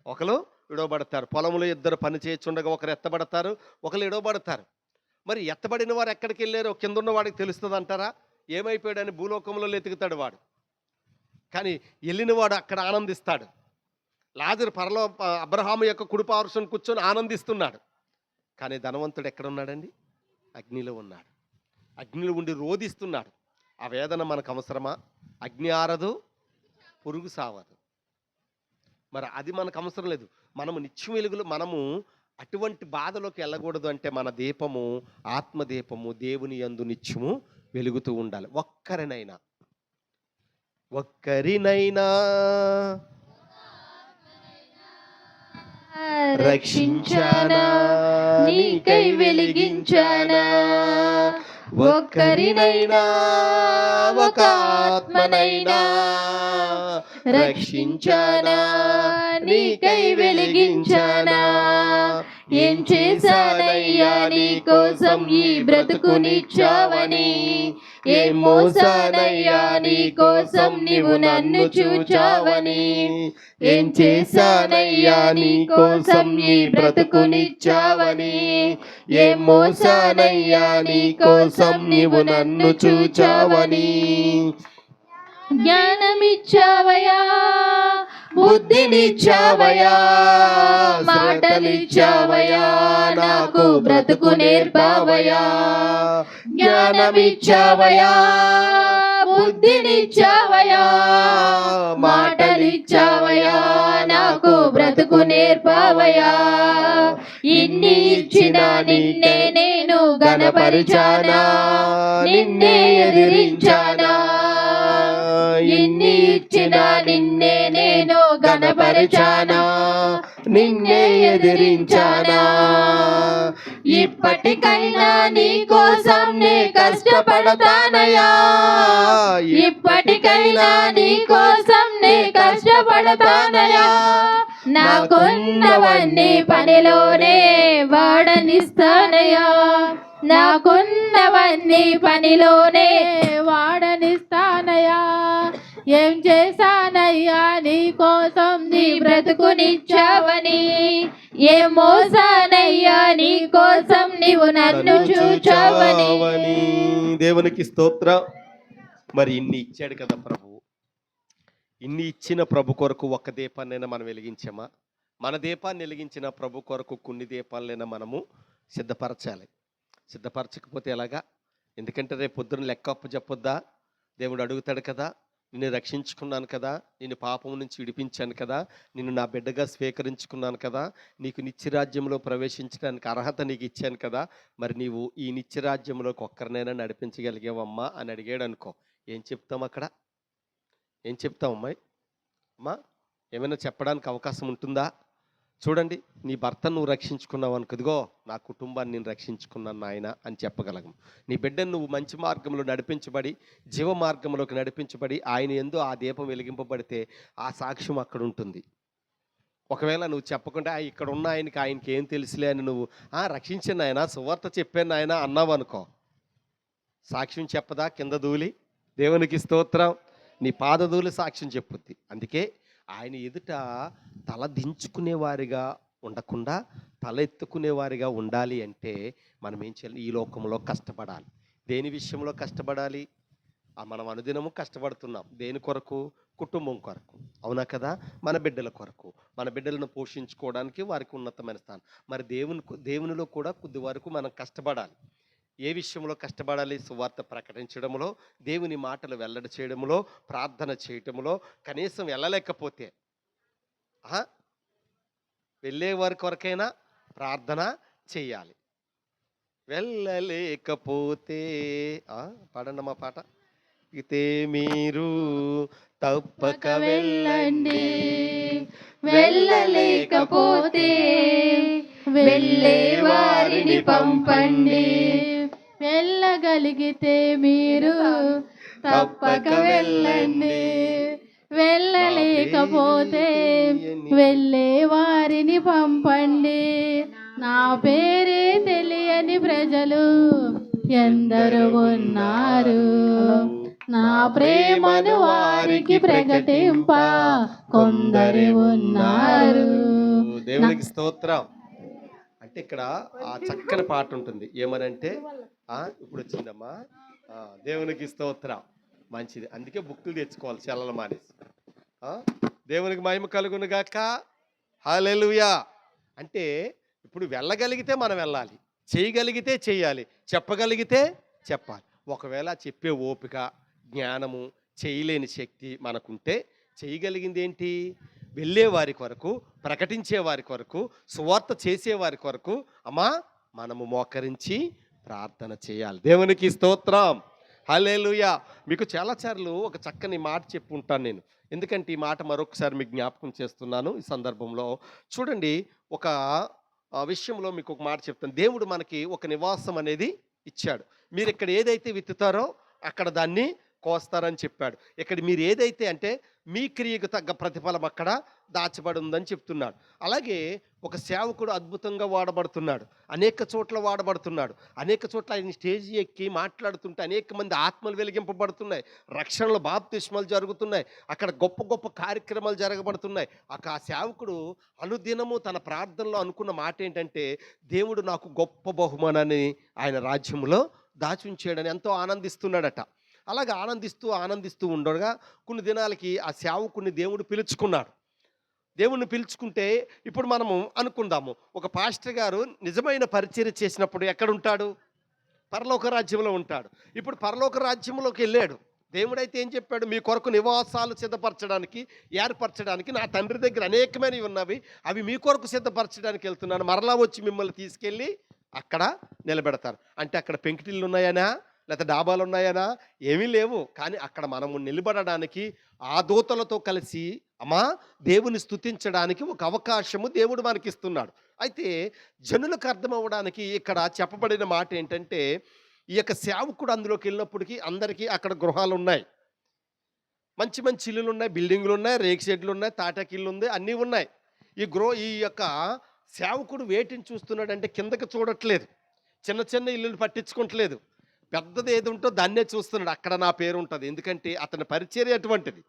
[SPEAKER 1] ఒకరు విడవబడతారు. పొలంలో 2 పని చేయించుండగా ఒకరు ఎత్తబడతారు, ఒకరు విడవబడతారు. మరి ఎత్తబడిన వారు ఎక్కడికి వెళ్ళారో కింద ఉన్న వాడికి తెలుస్తుంది అంటారా? ఏమైపోయాడని భూలోకంలో ఎతుకుతాడు వాడు. కానీ వెళ్ళినవాడు అక్కడ ఆనందిస్తాడు. లాజరు అబ్రహాము యొక్క కుడి పార్శ్వన కూర్చొని ఆనందిస్తున్నాడు. కానీ ధనవంతుడు ఎక్కడున్నాడండి? అగ్నిలో ఉన్నాడు. అగ్నిలో ఉండి రోధిస్తున్నాడు. ఆ వేదన మనకు అవసరమా? అగ్ని ఆరదు, పురుగు సావదు. మరి అది మనకు అవసరం లేదు. మనము నిత్యం వెలుగులో మనము అటువంటి బాధలోకి వెళ్ళకూడదు అంటే మన దీపము ఆత్మదీపము దేవుని యందు నిత్యము వెలుగుతూ ఉండాలి. ఒక్కరినైనా రక్షించానా, నీకై వెలిగించానా, ఒక్కరినైనా ఒక ఆత్మనైనా రక్షించానా, నీకై వెలిగించానా. ఏం చేశానయ్యా నీ కోసం ఈ బ్రతుకునిచ్చావని, ఏం మోసానయ్యా నీ కోసం నీవు నన్ను చూచావని, ఏం చేశానయ్యా నీ కోసం ఈ బ్రతుకునిచ్చావని, ఏం మోసానయ్యా నీ కోసం నీవు నన్ను చూచావని. జ్ఞానమిచ్చావయా, బుద్ధినిచ్చావయా, మాటలిచ్చావయా, నాకు బ్రతుకు నేర్పావయా. జ్ఞానమిచ్చావయా, బుద్ధినిచ్చావయా, మాటలిచ్చావయా, నాకు బ్రతుకు నేర్పావయా. ఇన్ని ఇచ్చిన నిన్నే నేను గణపరిచానా, నిన్నే ఎదిరించానా, ఇన్ని ఇచ్చిన నిన్నే నేను గణపరిచానా, నిన్నే ఎదిరించానా. ఇప్పటికైనా నీ కోసం నే కష్టపడతానయా, ఇప్పటికైనా నీ కోసం నే కష్టపడతానయా. నాకున్నవన్నీ పనిలోనే వాడనిస్తానయా, నాకున్నవన్నీ పనిలోనే వాడనిస్తానయా. ఏం చేశానయ్యా నీ కోసం నీ బ్రతుకునిచ్చావని, ఏం మోసానయ్యా నీ కోసం నీవు నన్ను చూచావని. దేవునికి స్తోత్రం. మరి ఇన్ని ఇచ్చాడు కదా ప్రభు, ఇన్ని ఇచ్చిన ప్రభు కొరకు ఒక్క దీపాన్నైనా మనం వెలిగించామా? మన దీపాన్ని వెలిగించిన ప్రభు కొరకు కొన్ని దీపాలైనా మనము సిద్ధపరచాలి. సిద్ధపరచకపోతే ఎలాగా? ఎందుకంటే రేపు పొద్దున్న లెక్క అప్పు చెప్పొద్దా? దేవుడు అడుగుతాడు కదా, నిన్ను రక్షించుకున్నాను కదా, నిన్ను పాపం నుంచి విడిపించాను కదా, నిన్ను నా బిడ్డగా స్వీకరించుకున్నాను కదా, నీకు నిత్యరాజ్యంలో ప్రవేశించడానికి అర్హత నీకు ఇచ్చాను కదా, మరి నీవు ఈ నిత్యరాజ్యంలోకి ఒక్కరినైనా నడిపించగలిగావమ్మా అని అడిగాడు అనుకో, ఏం చెప్తాం అక్కడ? ఏం చెప్తాం అమ్మాయి? అమ్మా ఏమైనా చెప్పడానికి అవకాశం ఉంటుందా? చూడండి, నీ భర్తను నువ్వు రక్షించుకున్నావు అనుకో, ఇదిగో నా కుటుంబాన్ని నేను రక్షించుకున్నాను నాయన అని చెప్పగలము. నీ బిడ్డను నువ్వు మంచి మార్గంలో నడిపించబడి, జీవ మార్గంలోకి నడిపించబడి, ఆయన యందు ఆ దీపం వెలిగింపబడితే ఆ సాక్ష్యం అక్కడ ఉంటుంది. ఒకవేళ నువ్వు చెప్పకుండా ఇక్కడ ఉన్న ఆయనకి ఏం తెలుసులే అని నువ్వు రక్షించిన ఆయన, సువార్త చెప్పాను ఆయన అన్నావు అనుకో, సాక్ష్యం చెప్పదా కింద దూలి? దేవునికి స్తోత్రం. నీ పాదధూళి సాక్ష్యం చెప్పుద్ది. అందుకే ఆయన ఎదుట తల దించుకునేవారిగా ఉండకుండా తల ఎత్తుకునేవారిగా ఉండాలి అంటే మనం ఏం చేయాలి? ఈ లోకంలో కష్టపడాలి. దేని విషయంలో కష్టపడాలి? మనం అనుదినము కష్టపడుతున్నాం. దేని కొరకు? కుటుంబం కొరకు, అవునా కదా? మన బిడ్డల కొరకు, మన బిడ్డలను పోషించుకోవడానికి వారికి ఉన్నతమైన స్థానం. మరి దేవునిలో కూడా కొద్ది వరకు మనం కష్టపడాలి. ఏ విషయంలో కష్టపడాలి? సువార్త ప్రకటించడంలో, దేవుని మాటలు వెల్లడి చేయడంలో, ప్రార్థన చేయటంలో. కనీసం వెళ్ళలేకపోతే వెళ్ళే వారి కొరకైనా ప్రార్థన చెయ్యాలి. వెళ్ళలేకపోతే పాడండి మా పాట. అయితే మీరు తప్పక వెళ్ళండి, వెళ్ళలేకపోతే వెళ్ళే వారిని పంపండి. వెళ్ళగలిగితే మీరు తప్పక వెళ్ళండి, వెళ్ళలేకపోతే వెళ్ళే వారిని పంపండి. నా పేరే తెలియని ప్రజలు ఎందరు ఉన్నారు, నా ప్రేమను వారికి ప్రకటింప కొందరు ఉన్నారు. దేవునికి స్తోత్రం. అంటే ఇక్కడ ఆ చక్కని పాట ఉంటుంది. ఏమనంటే ఇప్పుడు వచ్చిందమ్మా, దేవునికి స్తోత్రం. మంచిది. అందుకే బుక్కులు తెచ్చుకోవాలి చెల్లలు మానేసి. దేవునికి మహిమ కలుగును గాక. హల్లెలూయా. అంటే ఇప్పుడు వెళ్ళగలిగితే మనం వెళ్ళాలి, చేయగలిగితే చెయ్యాలి, చెప్పగలిగితే చెప్పాలి. ఒకవేళ చెప్పే ఓపిక, జ్ఞానము చేయలేని శక్తి మనకుంటే చేయగలిగింది ఏంటి? వెళ్ళే వారి కొరకు, ప్రకటించే వారి కొరకు, సువార్త చేసే వారి కొరకు అమ్మా మనము మోకరించి ప్రార్థన చేయాలి. దేవునికి స్తోత్రం. హల్లెలూయా. మీకు చాలా సార్లు ఒక చక్కని మాట చెప్పుంటాను నేను. ఎందుకంటే ఈ మాట మరొకసారి మీకు జ్ఞాపకం చేస్తున్నాను ఈ సందర్భంలో. చూడండి, ఒక విషయంలో మీకు ఒక మాట చెప్తాను. దేవుడు మనకి ఒక నివాసం అనేది ఇచ్చాడు. మీరిక్కడ ఏదైతే విత్తుతారో అక్కడ దాన్ని కోస్తారని చెప్పాడు. ఇక్కడ మీరు ఏదైతే అంటే మీ క్రియకు తగ్గ ప్రతిఫలం అక్కడ దాచబడి ఉందని చెప్తున్నాడు. అలాగే ఒక సేవకుడు అద్భుతంగా వాడబడుతున్నాడు, అనేక చోట్ల వాడబడుతున్నాడు. అనేక చోట్ల ఆయన స్టేజ్ ఎక్కి మాట్లాడుతుంటే అనేక మంది ఆత్మలు వెలిగింపబడుతున్నాయి, రక్షణలు బాప్తిస్మాలు జరుగుతున్నాయి, అక్కడ గొప్ప గొప్ప కార్యక్రమాలు జరగబడుతున్నాయి. ఆ సేవకుడు అనుదినము తన ప్రార్థనలో అనుకున్న మాట ఏంటంటే, దేవుడు నాకు గొప్ప బహుమానాన్ని ఆయన రాజ్యంలో దాచుంచాడని ఎంతో ఆనందిస్తున్నాడట. అలాగే ఆనందిస్తూ ఉండగా కొన్ని దినాలకి ఆ సేవకుని దేవుడు పిలుచుకున్నాడు. దేవుణ్ణి పిలుచుకుంటే ఇప్పుడు మనము అనుకుందాము, ఒక పాస్టర్ గారు నిజమైన పరిచర్య చేసినప్పుడు ఎక్కడుంటాడు? పరలోక రాజ్యంలో ఉంటాడు. ఇప్పుడు పరలోక రాజ్యంలోకి వెళ్ళాడు. దేవుడైతే ఏం చెప్పాడు? మీ కొరకు నివాసాలు సిద్ధపరచడానికి, ఏర్పరచడానికి నా తండ్రి దగ్గర అనేకమైనవి ఉన్నవి, అవి మీ కొరకు సిద్ధపరచడానికి వెళ్తున్నాను, మరలా వచ్చి మిమ్మల్ని తీసుకెళ్ళి అక్కడ నిలబెడతారు. అంటే అక్కడ పెంకిటిల్లు ఉన్నాయనా, లేకపోతే డాబాలు ఉన్నాయనా? ఏమీ లేవు. కానీ అక్కడ మనము నిలబడడానికి ఆ దూతలతో కలిసి అమ్మా దేవుని స్తుతించడానికి ఒక అవకాశము దేవుడు మనకి ఇస్తున్నాడు. అయితే జనులకు అర్థమవ్వడానికి ఇక్కడ చెప్పబడిన మాట ఏంటంటే, ఈ యొక్క సేవకుడు అందులోకి వెళ్ళినప్పటికీ అందరికీ అక్కడ గృహాలు ఉన్నాయి, మంచి మంచి ఇల్లులు ఉన్నాయి, బిల్డింగులు ఉన్నాయి, రేక్ షెడ్లు ఉన్నాయి, తాటాకిల్లు ఉంది, అన్నీ ఉన్నాయి. ఈ యొక్క సేవకుడు వేటిని చూస్తున్నాడంటే కిందకి చూడట్లేదు, చిన్న చిన్న ఇల్లులు పట్టించుకోవట్లేదు, పెద్దది ఏది ఉంటో దాన్నే చూస్తున్నాడు. అక్కడ నా పేరు ఉంటుంది. ఎందుకంటే అతని పరిచర్య అటువంటిది,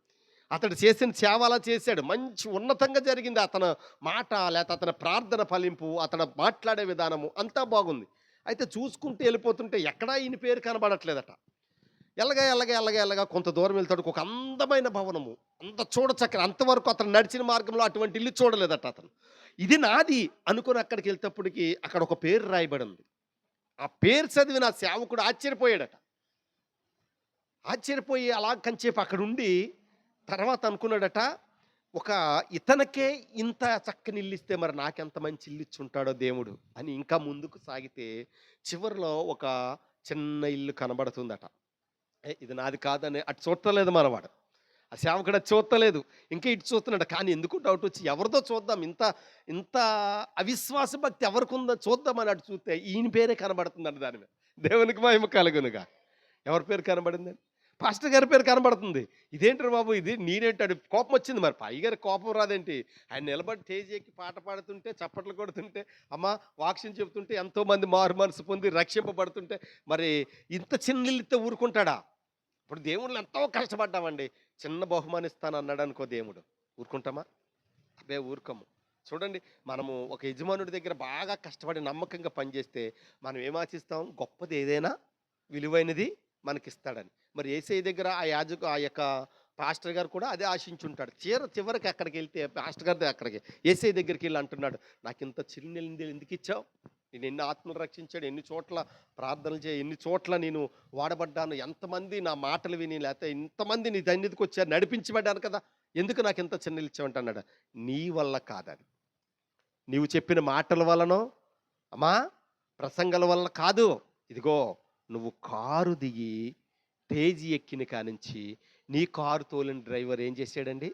[SPEAKER 1] అతడు చేసిన సేవ అలా చేశాడు, మంచి ఉన్నతంగా జరిగింది. అతని మాట లేకపోతే అతని ప్రార్థన ఫలింపు, అతను మాట్లాడే విధానము అంతా బాగుంది. అయితే చూసుకుంటూ వెళ్ళిపోతుంటే ఎక్కడా ఈయన పేరు కనబడట్లేదట. ఎల్లగా కొంత దూరం వెళ్తాడు, ఒక అందమైన భవనము, అంత చూడచక్కని, అంతవరకు అతను నడిచిన మార్గంలో అటువంటి ఇల్లు చూడలేదట. అతను ఇది నాది అనుకుని అక్కడికి వెళ్తేప్పటికి అక్కడ ఒక పేరు రాయబడి ఉంది. ఆ పేరు చదివిన సేవకుడు ఆశ్చర్యపోయాడట. ఆశ్చర్యపోయి అలా కంచేపు అక్కడ ఉండి తర్వాత అనుకున్నాడట, ఒక ఇతనికే ఇంత చక్కని ఇల్లు ఇస్తే మరి నాకెంత మంచి ఇల్లు ఇచ్చుంటాడో దేవుడు అని ఇంకా ముందుకు సాగితే చివరిలో ఒక చిన్న ఇల్లు కనబడుతుందట. ఇది నాది కాదని అటు చూడలేదు మనవాడు. ఆ సేవకుడు అది చూడలేదు, ఇంకా ఇటు చూస్తున్నాడు. కానీ ఎందుకు డౌట్ వచ్చి ఎవరిదో చూద్దాం, ఇంత ఇంత అవిశ్వాస భక్తి ఎవరికి ఉందో చూద్దామని అటు చూస్తే ఈయన పేరే కనబడుతుందండి. దాని మీద దేవునికి మహిమ కలుగునుగా. ఎవరి పేరు కనబడిందని? పాస్టర్ గారి పేరు కనబడుతుంది. ఇదేంటారు బాబు, ఇది నేనేంటాడు? కోపం వచ్చింది. మరి పై గారి కోపం రాదేంటి? ఆయన నిలబడి స్టేజ్ ఎక్కి పాట పాడుతుంటే, చప్పట్లు కొడుతుంటే, అమ్మ వాక్యం చెబుతుంటే, ఎంతోమంది మారు మనసు పొంది రక్షింపబడుతుంటే, మరి ఇంత చిన్న ఇల్లుతో ఊరుకుంటాడా? ఇప్పుడు దేవుళ్ళు ఎంతో కష్టపడ్డామండి, చిన్న బహుమానం ఇస్తాను అన్నాడు అనుకో దేవుడు, ఊరుకుంటామా? అబ్బే ఊరుకోము. చూడండి, మనము ఒక యజమానుడి దగ్గర బాగా కష్టపడి నమ్మకంగా పనిచేస్తే మనం ఏం ఆశిస్తాం? గొప్పది ఏదైనా విలువైనది మనకిస్తాడని. మరి యేసయ్య దగ్గర ఆ యొక్క పాస్టర్ గారు కూడా అదే ఆశించుంటాడు. చివరికి అక్కడికి వెళ్తే పాస్టర్ గారి అక్కడికి యేసయ్య దగ్గరికి వెళ్ళి అంటున్నాడు, నాకు ఇంత చిన్న ఎందుకు ఇచ్చావు? నేను ఎన్ని ఆత్మలు రక్షించాడు, ఎన్ని చోట్ల ప్రార్థనలు చేయి, ఎన్ని చోట్ల నేను వాడబడ్డాను, ఎంతమంది నా మాటలు విని, లేకపోతే ఇంతమంది నీ సన్నిధికి వచ్చారు, నడిపించబడ్డాను కదా, ఎందుకు నాకు ఇంత చిన్న ఇల్లు ఇచ్చావంటున్నాడు. నీ వల్ల కాదని, నీవు చెప్పిన మాటల వలనో అమ్మా ప్రసంగాల వలన కాదు. ఇదిగో నువ్వు కారు దిగి తేజీ ఎక్కిన కానించి నీ కారు తోలిన డ్రైవర్ ఏం చేశాడండి?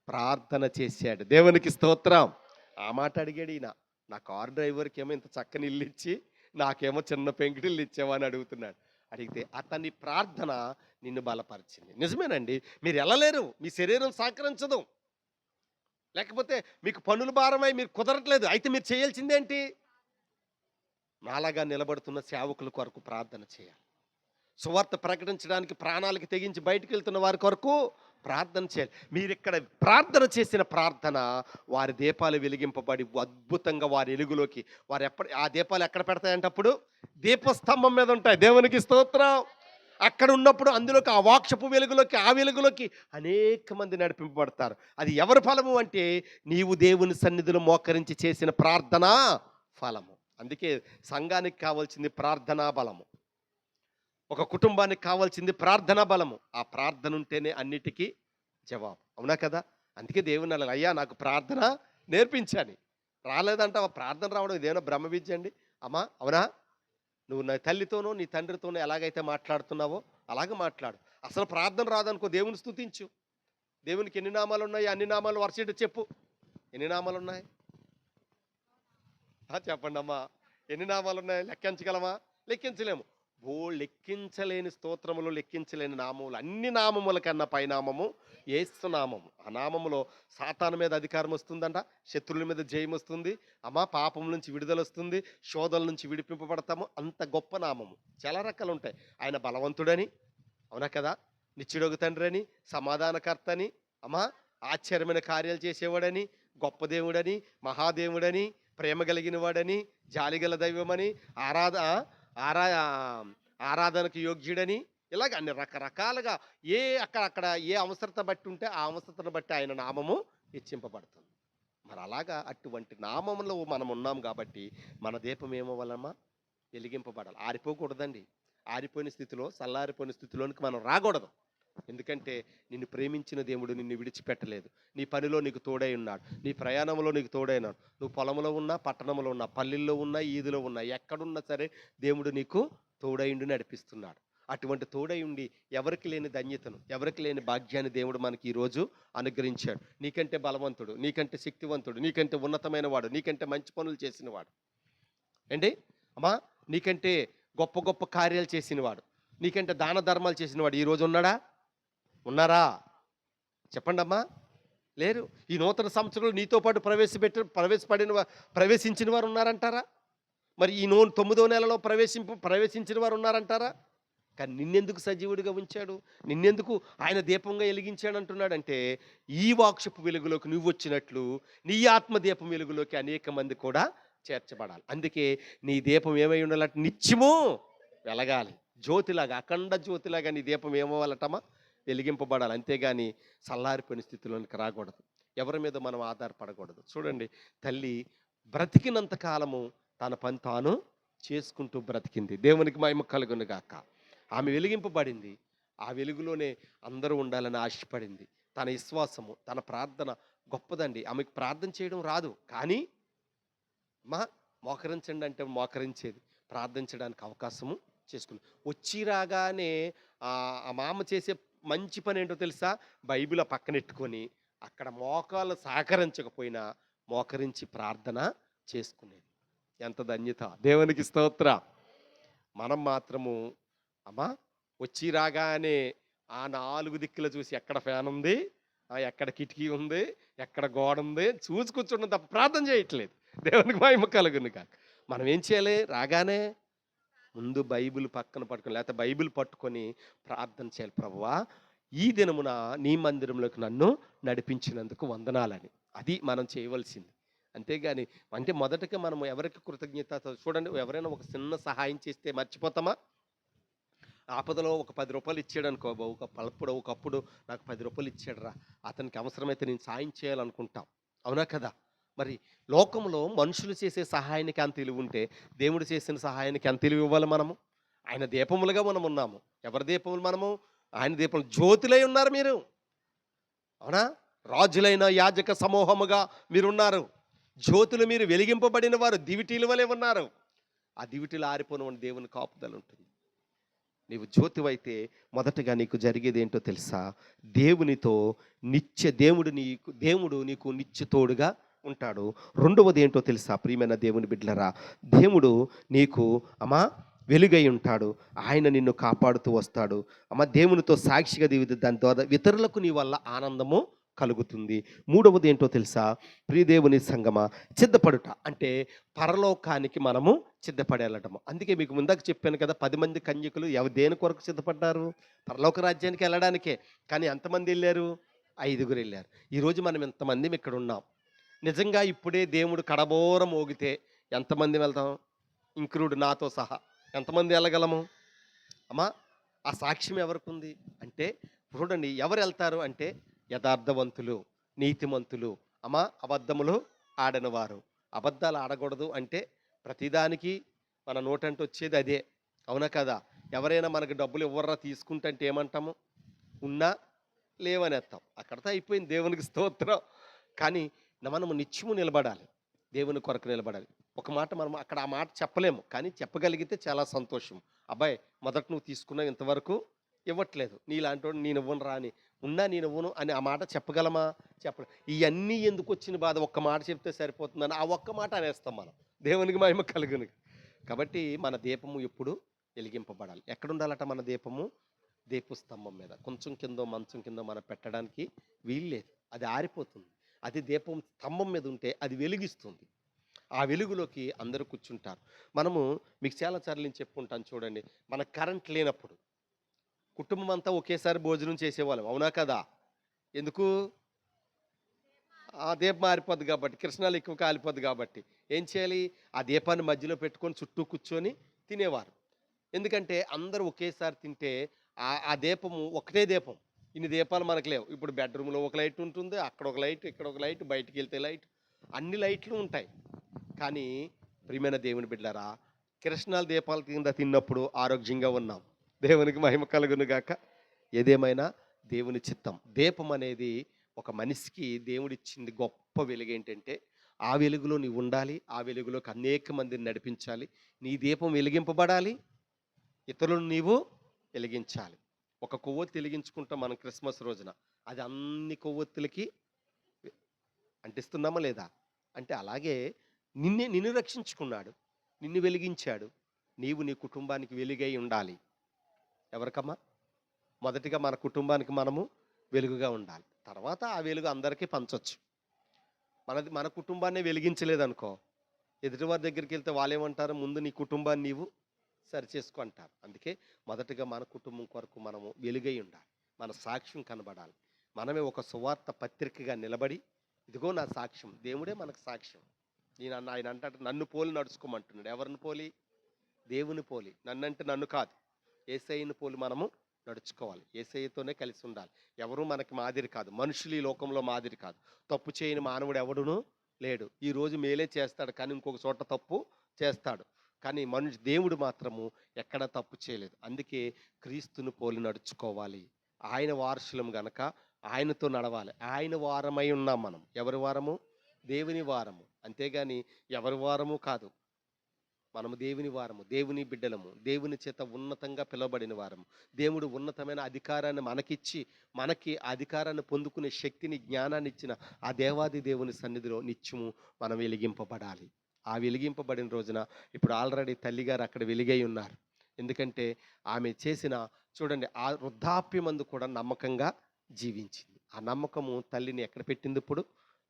[SPEAKER 1] ప్రార్థన చేశాడు. దేవునికి స్తోత్రం. ఆ మాట అడిగాడు ఈయన. నా కారు డ్రైవర్కి ఏమో ఇంత చక్కని ఇల్లు ఇచ్చి నాకేమో చిన్న పెంకుటిల్లు ఇచ్చావని అడుగుతున్నాడు. అడిగితే అతని ప్రార్థన నిన్ను బలపరిచింది. నిజమేనండి, మీరు వెళ్ళలేరు, మీ శరీరం సహకరించదు, లేకపోతే మీకు పనులు భారమై మీరు కుదరట్లేదు. అయితే మీరు చేయాల్సిందేంటి? నాలాగా నిలబడుతున్న సేవకుల కొరకు ప్రార్థన చేయాలి. సువార్త ప్రకటించడానికి ప్రాణాలకు తెగించి బయటకు వెళ్తున్న వారి కొరకు ప్రార్థన చేయాలి. మీరు ఇక్కడ ప్రార్థన చేసిన ప్రార్థన వారి దీపాలు వెలిగింపబడి అద్భుతంగా వారి వెలుగులోకి ఆ దీపాలు ఎక్కడ పెడతాయంటే అప్పుడు దీపస్తంభం మీద ఉంటాయి. దేవునికి స్తోత్రం. అక్కడ ఉన్నప్పుడు అందులోకి ఆ వాక్షపు వెలుగులోకి, ఆ వెలుగులోకి అనేక మంది నడిపింపబడతారు. అది ఎవరి ఫలము అంటే నీవు దేవుని సన్నిధిలో మోకరించి చేసిన ప్రార్థన ఫలము. అందుకే సంఘానికి కావాల్సింది ప్రార్థనా బలము. ఒక కుటుంబానికి కావాల్సింది ప్రార్థనా బలము. ఆ ప్రార్థన ఉంటేనే అన్నిటికీ జవాబు. అవునా కదా? అందుకే దేవుని అడగాలి, అయ్యా నాకు ప్రార్థన నేర్పించని. రాలేదంటావా? ప్రార్థన రావడం ఇదేమైనా బ్రహ్మ విద్య అండి? అమ్మా అవునా? నువ్వు నా తల్లితోనో, నీ తండ్రితోనో ఎలాగైతే మాట్లాడుతున్నావో అలాగే మాట్లాడు. అసలు ప్రార్థన రాదనుకో దేవుని స్తుతించు. దేవునికి ఎన్ని నామాలున్నాయి? అన్ని నామాలు వరుసెట్టి చెప్పు. ఎన్ని నామాలున్నాయి? చెప్పండమ్మా. ఎన్ని నామాలున్నాయి? లెక్కించగలమా? లెక్కించలేము. లెక్కించలేని స్తోత్రములు, లెక్కించలేని నామములు, అన్ని నామముల కన్నా పైనామము యేసు నామము. ఆ నామములో సాతాను మీద అధికారం వస్తుందంట, శత్రువుల మీద జయం వస్తుంది, అమ్మా పాపం నుంచి విడుదలొస్తుంది, శోధల నుంచి విడిపింపబడతాము. అంత గొప్ప నామము. చాలా రకాలు ఉంటాయి. ఆయన బలవంతుడని, అవునా కదా? నిత్యుడొగు తండ్రని, సమాధానకర్తని, అమ్మా ఆశ్చర్యమైన కార్యాలు చేసేవాడని, గొప్ప దేవుడని, మహాదేవుడని, ప్రేమ కలిగిన వాడని, జాలిగల దైవమని, ఆరాధ ఆరా ఆరాధనకు యోగ్యుడని, ఇలాగ అన్ని రకరకాలుగా అక్కడ ఏ అవసరత బట్టి ఉంటే ఆ అవసరతను బట్టి ఆయన నామము హెచ్చింపబడుతుంది. మరి అలాగా అటువంటి నామములో మనం ఉన్నాం కాబట్టి మన దీపం ఏమవ్వాలమ్మా? వెలిగింపబడాలి. ఆరిపోకూడదండి. ఆరిపోయిన స్థితిలో, చల్లారిపోయిన స్థితిలోనికి మనం రాకూడదు. ఎందుకంటే నిన్ను ప్రేమించిన దేవుడు నిన్ను విడిచిపెట్టలేదు. నీ పనిలో నీకు తోడై ఉన్నాడు, నీ ప్రయాణంలో నీకు తోడై ఉన్నాడు. నువ్వు పొలంలో ఉన్నా, పట్టణంలో ఉన్నా, పల్లెల్లో ఉన్నా, ఈదిలో ఉన్నా, ఎక్కడున్నా సరే దేవుడు నీకు తోడైండి నడిపిస్తున్నాడు. అటువంటి తోడై ఉండి ఎవరికి లేని ధన్యతను, ఎవరికి లేని భాగ్యాన్ని దేవుడు మనకి ఈరోజు అనుగ్రహించాడు. నీకంటే బలవంతుడు, నీకంటే శక్తివంతుడు, నీకంటే ఉన్నతమైన వాడు, నీకంటే మంచి పనులు చేసినవాడు ఏంటి అమ్మా, నీకంటే గొప్ప గొప్ప కార్యాలు చేసినవాడు, నీకంటే దాన ధర్మాలు చేసినవాడు ఈరోజు ఉన్నాడా? ఉన్నారా? చెప్పండి అమ్మా. లేరు. ఈ నూతన సంవత్సరంలో నీతో పాటు ప్రవేశించిన వారు ఉన్నారంటారా? మరి ఈ 9వ నెలలో ప్రవేశించిన వారు ఉన్నారంటారా? కానీ నిన్నెందుకు సజీవుడిగా ఉంచాడు? నిన్నెందుకు ఆయన దీపంగా వెలిగించాడు అంటున్నాడంటే, ఈ వాక్షపు వెలుగులోకి నువ్వు వచ్చినట్లు నీ ఆత్మ దీపం వెలుగులోకి అనేక మంది కూడా చేర్చబడాలి. అందుకే నీ దీపం ఏమై ఉండాలంటే నిత్యము వెలగాలి. జ్యోతిలాగా, అఖండ జ్యోతిలాగా నీ దీపం ఏమవ్వాలటమా? వెలిగింపబడాలి. అంతేగాని చల్లారిపోయిన స్థితిలోనికి రాకూడదు. ఎవరి మీద మనం ఆధారపడకూడదు. చూడండి, తల్లి బ్రతికినంత కాలము తన పని తాను చేసుకుంటూ బ్రతికింది. దేవునికి మహిమ కలుగును గాక. ఆమె వెలిగింపబడింది. ఆ వెలుగులోనే అందరూ ఉండాలని ఆశపడింది. తన విశ్వాసము, తన ప్రార్థన గొప్పదండి. ఆమెకు ప్రార్థన చేయడం రాదు, కానీ మోకరించండి అంటే మోకరించేది, ప్రార్థించడానికి అవకాశము చేసుకుంది. వచ్చి రాగానే ఆ మామ చేసే మంచి పని ఏంటో తెలుసా? బైబిల్ పక్కనెట్టుకొని అక్కడ మోకాలు సహకరించకపోయినా మోకరించి ప్రార్థన చేసుకునేది. ఎంత ధన్యత! దేవునికి స్తోత్ర. మనం మాత్రము అమ్మా వచ్చి రాగానే ఆ 4 దిక్కులు చూసి ఎక్కడ ఫ్యాన్ ఉంది, ఎక్కడ కిటికీ ఉంది, ఎక్కడ గోడ ఉంది చూసి కూర్చుంటాం తప్ప ప్రార్థన చేయట్లేదు. దేవునికి మహిమ కలుగును కాక. మనం ఏం చేయాలి? రాగానే ముందు బైబిల్ పక్కన పట్టుకొని, లేకపోతే బైబిల్ పట్టుకొని ప్రార్థన చేయాలి. ప్రభువా, ఈ దినమున నీ మందిరంలోకి నన్ను నడిపించినందుకు వందనాలని. అది మనం చేయవలసింది. అంతేగాని అంటే మొదటగా మనం ఎవరికి కృతజ్ఞత చూడండి, ఎవరైనా ఒక చిన్న సహాయం చేస్తే మర్చిపోతామా? ఆపదలో ఒక 10 రూపాయలు ఇచ్చాడు అనుకో, ఒకప్పుడు నాకు 10 రూపాయలు ఇచ్చాడు రా, అతనికి అవసరమైతే నేను సాయం చేయాలనుకుంటాం. అవునా కదా? మరి లోకంలో మనుషులు చేసే సహాయానికి అంత విలువ ఉంటే దేవుడు చేసిన సహాయానికి ఎంత విలువ ఇవ్వాలి మనము? ఆయన దీపములుగా మనం ఉన్నాము. ఎవరి దీపములు మనము? ఆయన దీపములు. జ్యోతులై ఉన్నారు మీరు, అవునా? రాజులైన యాజక సమూహముగా మీరున్నారు. జ్యోతులు, మీరు వెలిగింపబడిన వారు, దివిటీల వలె ఉన్నారు. ఆ దివిటీలు ఆరిపోయిన దేవుని కాపుదల ఉంటుంది. నీవు జ్యోతివైతే మొదటగా నీకు జరిగేది ఏంటో తెలుసా? దేవుడు నీకు నిత్య తోడుగా ఉంటాడు. రెండవది ఏంటో తెలుసా ప్రియమైన దేవుని బిడ్డలరా? దేవుడు నీకు వెలుగై ఉంటాడు. ఆయన నిన్ను కాపాడుతూ వస్తాడు. దేవునితో సాక్షిగా దాని ద్వారా ఇతరులకు నీ వల్ల ఆనందము కలుగుతుంది. మూడవది ఏంటో తెలుసా ప్రియదేవుని సంగమా? సిద్ధపడుట అంటే పరలోకానికి మనము సిద్ధపడేళ్ళటము. అందుకే మీకు ముందాక చెప్పాను కదా, 10 మంది కన్యకులు దేని కొరకు సిద్ధపడ్డారు? పరలోక రాజ్యానికి వెళ్ళడానికే. కానీ ఎంతమంది వెళ్ళారు? 5గురు వెళ్ళారు. ఈరోజు మనం ఎంతమంది ఇక్కడ ఉన్నాం? నిజంగా ఇప్పుడే దేవుడు కడబోర మోగితే ఎంతమంది వెళ్తాం? ఇంక్లూడ్ నాతో సహా ఎంతమంది వెళ్ళగలము? ఆ సాక్ష్యం ఎవరికి ఉంది అంటే, చూడండి, ఎవరు వెళ్తారు అంటే యథార్థవంతులు, నీతిమంతులు, అబద్ధములు ఆడనివారు. అబద్ధాలు ఆడకూడదు అంటే ప్రతిదానికి మన నోటంటూ వచ్చేది అదే, అవునా కదా? ఎవరైనా మనకు డబ్బులు ఇవ్వర్రా తీసుకుంటే అంటే ఏమంటాము? ఉన్నా లేవనేస్తాం. అక్కడితో అయిపోయింది. దేవునికి స్తోత్రం. కానీ మనము నిత్యము నిలబడాలి. దేవుని కొరకు నిలబడాలి. ఒక మాట మనం అక్కడ ఆ మాట చెప్పలేము. కానీ చెప్పగలిగితే చాలా సంతోషం. అబ్బాయి మొదట నువ్వు తీసుకున్నావు, ఇంతవరకు ఇవ్వట్లేదు. నీలాంటోడు నేను ఇవ్వను రా అని, ఉన్నా నేను ఇవ్వను అని ఆ మాట చెప్పగలమా? చెప్పలేం. ఇవన్నీ ఎందుకు వచ్చిన బాధ? ఒక్క మాట చెప్తే సరిపోతుందని ఆ ఒక్క మాట అనేస్తాం మనం. దేవునికి మహిమ కలుగును. కాబట్టి మన దీపము ఎప్పుడు వెలిగింపబడాలి. ఎక్కడుండాలట మన దీపము? దీప స్తంభం మీద. కొంచెం కిందో మంచం కిందో మనం పెట్టడానికి వీల్లేదు. అది ఆరిపోతుంది. అది దీపం స్తంభం మీద ఉంటే అది వెలిగిస్తుంది. ఆ వెలుగులోకి అందరూ కూర్చుంటారు. మనము మీకు చాలా సార్లు నేను చెప్పుకుంటాను చూడండి. మన కరెంట్ లేనప్పుడు కుటుంబం అంతా ఒకేసారి భోజనం చేసేవాళ్ళం, అవునా కదా? ఎందుకు? ఆ దీపం ఆరిపోద్ది కాబట్టి, కిరసనాలు ఎక్కువ కాలిపోద్ది కాబట్టి ఏం చేయాలి? ఆ దీపాన్ని మధ్యలో పెట్టుకొని చుట్టూ కూర్చొని తినేవారు. ఎందుకంటే అందరూ ఒకేసారి తింటే ఆ దీపము ఒకటే దీపం. ఇన్ని దీపాలు మనకు లేవు. ఇప్పుడు బెడ్రూమ్లో ఒక లైట్ ఉంటుంది, అక్కడ ఒక లైట్, ఇక్కడ ఒక లైట్, బయటికి వెళ్తే లైట్, అన్ని లైట్లు ఉంటాయి. కానీ ప్రియమైన దేవుని బిడ్డలారా, కిరసనాల దీపాల కింద తిన్నప్పుడు ఆరోగ్యంగా ఉన్నాం. దేవునికి మహిమ కలుగును గాక. ఏదేమైనా దేవుని చిత్తం. దీపం అనేది ఒక మనిషికి దేవుడిచ్చింది గొప్ప వెలుగు. ఏంటంటే ఆ వెలుగులో నీవు ఉండాలి. ఆ వెలుగులోకి అనేక మందిని నడిపించాలి. నీ దీపం వెలిగింపబడాలి, ఇతరులను నీవు వెలిగించాలి. ఒక కొవ్వొత్తి వెలిగించుకుంటాం మనం క్రిస్మస్ రోజున, అది అన్ని కొవ్వొత్తులకి అంటిస్తున్నామా లేదా? అంటే అలాగే నిన్ను రక్షించుకున్నాడు, నిన్ను వెలిగించాడు. నీవు నీ కుటుంబానికి వెలుగై ఉండాలి. ఎవరికమ్మా? మొదటిగా మన కుటుంబానికి మనము వెలుగుగా ఉండాలి. తర్వాత ఆ వెలుగు అందరికీ పంచొచ్చు. మన కుటుంబాన్ని వెలిగించలేదనుకో, ఎదుటివారి దగ్గరికి వెళ్తే వాళ్ళేమంటారు? ముందు నీ కుటుంబాన్ని నీవు సరిచేసుకో అంటారు. అందుకే మొదటగా మన కుటుంబం కొరకు మనము వెలుగై ఉండాలి. మన సాక్ష్యం కనబడాలి. మనమే ఒక సువార్త పత్రికగా నిలబడి, ఇదిగో నా సాక్ష్యం. దేవుడే మనకు సాక్ష్యం. ఆయన అంటాడు, నన్ను పోలి నడుచుకోమంటున్నాడు. ఎవరిని పోలి? దేవుని పోలి. నన్నంటే నన్ను కాదు, యేసయ్యను పోలి మనము నడుచుకోవాలి. యేసయ్యతోనే కలిసి ఉండాలి. ఎవరు మనకి మాదిరి కాదు. మనుషులు ఈ లోకంలో మాదిరి కాదు. తప్పు చేయని మానవుడు ఎవడును లేడు. ఈరోజు మేలే చేస్తాడు, కానీ ఇంకొక చోట తప్పు చేస్తాడు. కానీ దేవుడు మాత్రము ఎక్కడ తప్పు చేయలేదు. అందుకే క్రీస్తును పోలి నడుచుకోవాలి. ఆయన వారసులం గనక ఆయనతో నడవాలి. ఆయన వారమై ఉన్నాం మనం. ఎవరి వారము? దేవుని వారము. అంతేగాని ఎవరి వారము కాదు. మనము దేవుని వారము, దేవుని బిడ్డలము, దేవుని చేత ఉన్నతంగా పిలువబడిన వారము. దేవుడు ఉన్నతమైన అధికారాన్ని మనకిచ్చి, మనకి అధికారాన్ని పొందుకునే శక్తిని, జ్ఞానాన్ని ఇచ్చిన ఆ దేవాది దేవుని సన్నిధిలో నిత్యము మనం వెలిగింపబడాలి. ఆ వెలిగింపబడిన రోజున ఇప్పుడు ఆల్రెడీ తల్లిగారు అక్కడ వెలిగై ఉన్నారు. ఎందుకంటే ఆమె చేసిన, చూడండి, ఆ వృద్ధాప్యమందు కూడా నమ్మకంగా జీవించింది. ఆ నమ్మకము తల్లిని ఎక్కడ పెట్టింది? ఇప్పుడు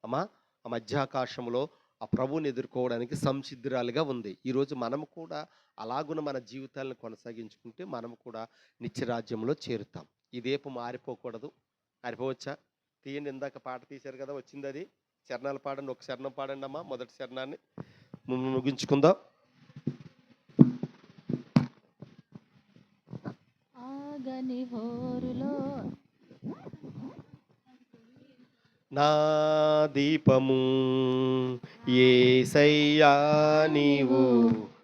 [SPEAKER 1] అమ్మా ఆ మధ్యాకాశంలో ఆ ప్రభువుని ఎదుర్కోవడానికి సంసిద్ధురాలుగా ఉంది. ఈరోజు మనము కూడా అలాగున మన జీవితాలను కొనసాగించుకుంటే మనము కూడా నిత్యరాజ్యంలో చేరుతాం. ఈ దీపం ఆరిపోకూడదు. ఆరిపోవచ్చా? తీయండి. ఇందాక పాట తీశారు కదా, వచ్చింది అది. చరణాలు పాడండి. ఒక చరణం పాడండి అమ్మా, మొదటి చరణాన్ని ముగించుకుందాం.
[SPEAKER 2] ఆగని హోరులో
[SPEAKER 1] నా దీపము యేసయ్యా నీవు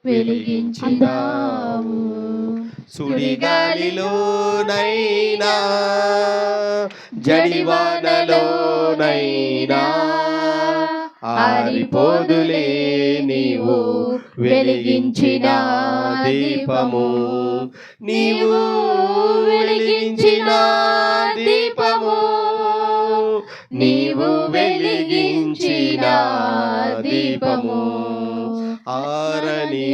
[SPEAKER 1] వెలిగించినావు, సుడిగాలిలోనైనా జడివానలోనైనా ఆరిపోదులే నీవు వెలిగించిన దీపము. నీవు వెలిగించిన దీపము, నీవు వెలిగించిన దీపము, ఆరని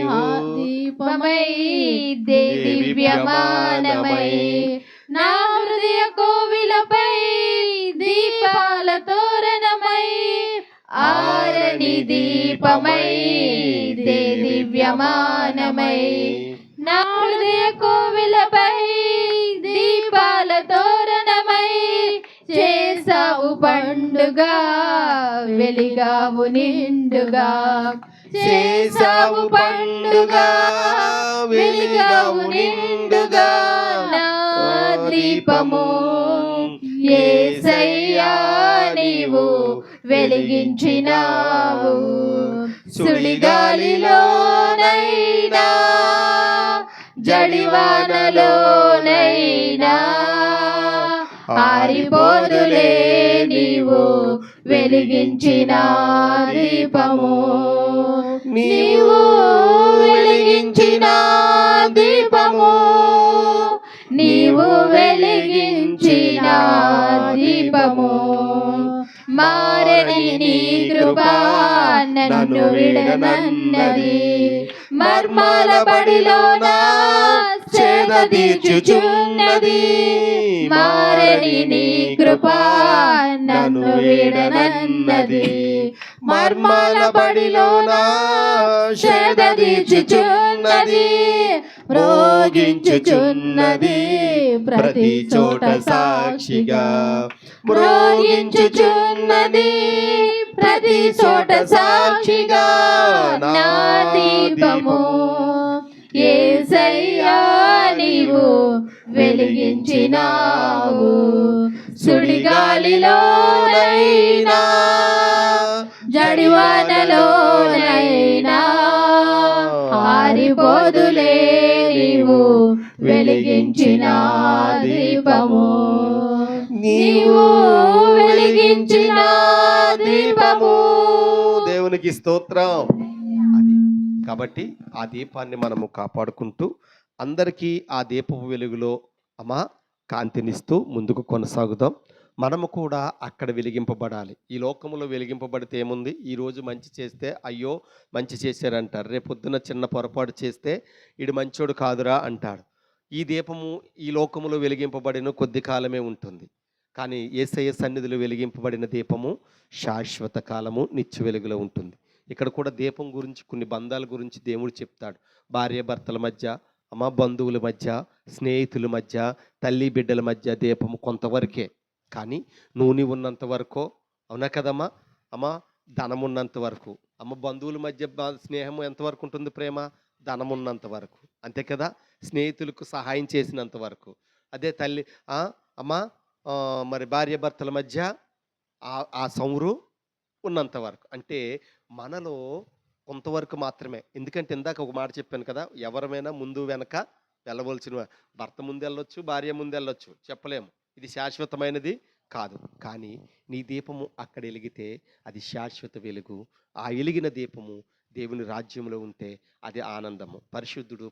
[SPEAKER 2] దీపమై దివ్యమానమై నా హృదయ కోవిలపై దీపాల తోరణమై, ఆరని దీపమై దివ్యమానమై నా హృదయ కోవిలపై దీపాల తోరణమై, చేసావు పండుగ వెలిగావు నిండుగా, చేసావు పండుగ వెలిగావు నిండుగా, నా దీపము యేసయ్యా నీవు వెలిగించినావు, సుడిగాలిలోనైనా జడివానలోనైనా ఆరిపోదులే నీవు వెలిగించిన దీపము. నీవు వెలిగించిన దీపము, నీవు వెలిగించిన దీపము. మారని నీ కృప నన్ను విడనన్నది, మర్మాల బడిలోన సేద తీర్చుచున్నది. మారని నీ కృప నన్ను విడనన్నది, మర్మాల బడిలోన సేద తీర్చుచున్నది. మ్రోగించుచున్నది ప్రతి చోట సాక్షిగా, మ్రోగించుచున్నది ప్రతి చోట సాక్షిగా. నా దీపము యేసయ్యా నీవు వెలిగించినావు. సుడిగాలిలోనైనా జడివానలోనైనా ఆరిపోదులే నీవు వెలిగించిన దీపము. నీవు వెలిగించిన దీపము.
[SPEAKER 1] దేవునికి స్తోత్రం. అది కాబట్టి ఆ దీపాన్ని మనము కాపాడుకుంటూ అందరికీ ఆ దీపపు వెలుగులో అమ్మా కాంతినిస్తూ ముందుకు కొనసాగుదాం. మనము కూడా అక్కడ వెలిగింపబడాలి. ఈ లోకములో వెలిగింపబడితే ఏముంది? ఈరోజు మంచి చేస్తే అయ్యో మంచి చేశారంటారు, రేపొద్దున చిన్న పొరపాటు చేస్తే ఈడు మంచోడు కాదురా అంటాడు. ఈ దీపము ఈ లోకములో వెలిగింపబడిన కొద్ది కాలమే ఉంటుంది, కానీ యేసయ్య సన్నిధిలో వెలిగింపబడిన దీపము శాశ్వత కాలము నిత్య వెలుగులో ఉంటుంది. ఇక్కడ కూడా దీపం గురించి కొన్ని బంధాల గురించి దేవుడు చెప్తాడు. భార్య భర్తల మధ్య, బంధువుల మధ్య, స్నేహితుల మధ్య, తల్లి బిడ్డల మధ్య దీపము కొంతవరకే, కానీ నూనె ఉన్నంత వరకు, అవునా కదమ్మా? ధనం ఉన్నంత వరకు. బంధువుల మధ్య స్నేహం ఎంతవరకు ఉంటుంది? ప్రేమ ధనం ఉన్నంత వరకు, అంతే కదా? స్నేహితులకు సహాయం చేసినంత వరకు. అదే తల్లి మరి భార్య భర్తల మధ్య ఆ సౌరు ఉన్నంత వరకు. అంటే మనలో కొంతవరకు మాత్రమే. ఎందుకంటే ఇందాక ఒక మాట చెప్పాను కదా, ఎవరమైనా ముందు వెనక వెళ్ళవలసిన, భర్త ముందు వెళ్ళొచ్చు, భార్య ముందు వెళ్ళొచ్చు, చెప్పలేము. ఇది శాశ్వతమైనది కాదు. కానీ నీ దీపము అక్కడ వెలిగితే అది శాశ్వత వెలుగు. ఆ వెలిగిన దీపము దేవుని రాజ్యంలో ఉంటే అది ఆనందము. పరిశుద్ధుడు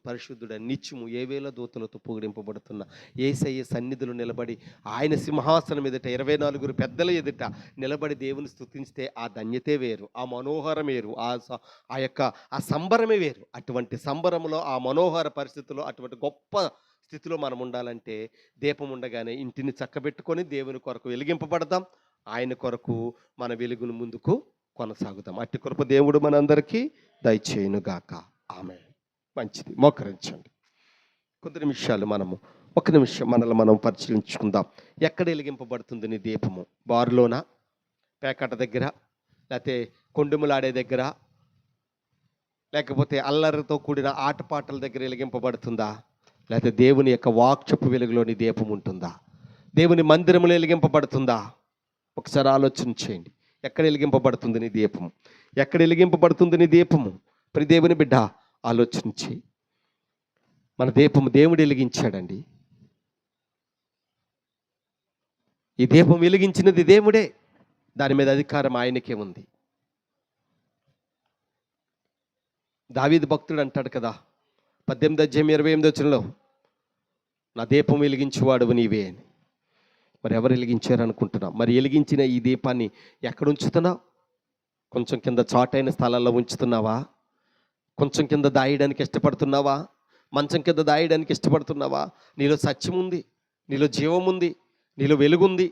[SPEAKER 1] నిత్యము ఏవేల దూతలతో పొగిడింపబడుతున్న యేసయ్య సన్నిధులు నిలబడి ఆయన సింహాసనం ఎదుట 24 పెద్దల ఎదుట నిలబడి దేవుని స్తుతిస్తే ఆ ధన్యతే వేరు, ఆ మనోహరం వేరు, ఆ సంబరమే వేరు. అటువంటి సంబరములో, ఆ మనోహర పరిస్థితుల్లో, అటువంటి గొప్ప స్థితిలో మనం ఉండాలంటే దీపం ఉండగానే ఇంటిని చక్కబెట్టుకొని దేవుని కొరకు వెలిగింపబడదాం. ఆయన కొరకు మన వెలుగును ముందుకు కొనసాగుదాం. అట్టి కృప దేవుడు మనందరికీ దయచేయునుగాక. ఆమె. మంచిది, మోకరించండి. కొద్ది నిమిషాలు ఒక నిమిషం మనల్ని మనం పరిశీలించుకుందాం. ఎక్కడ వెలిగింపబడుతుంది నీ దీపము? బారులోనా, పేకట దగ్గర, లేకపోతే కొండుములాడే దగ్గర, లేకపోతే అల్లరితో కూడిన ఆటపాటల దగ్గర వెలిగింపబడుతుందా? లేకపోతే దేవుని యొక్క వాక్చపు వెలుగులోని దీపం ఉంటుందా? దేవుని మందిరంలో వెలిగింపబడుతుందా? ఒకసారి ఆలోచన చేయండి. ఎక్కడ వెలిగింపబడుతుంది నీ దీపము? ఎక్కడ వెలిగింపబడుతుంది నీ దీపము? ప్రియ దేవుని బిడ్డ, ఆలోచించి. మన దీపము దేవుడు వెలిగించాడండి. ఈ దీపం వెలిగించినది దేవుడే, దాని మీద అధికారం ఆయనకే ఉంది. దావీదు భక్తుడు అంటాడు కదా, 18:28 నా దీపం వెలిగించేవాడు నీవే అని. మరి ఎవరు వెలిగించారు అనుకుంటున్నావు? మరి వెలిగించిన ఈ దీపాన్ని ఎక్కడ ఉంచుతున్నావు? కొంచెం కింద చాటైన స్థలాల్లో ఉంచుతున్నావా? కొంచెం కింద దాయడానికి ఇష్టపడుతున్నావా? మంచం కింద దాయడానికి ఇష్టపడుతున్నావా? నీలో సత్యం ఉంది, నీలో జీవం ఉంది, నీలో వెలుగుంది.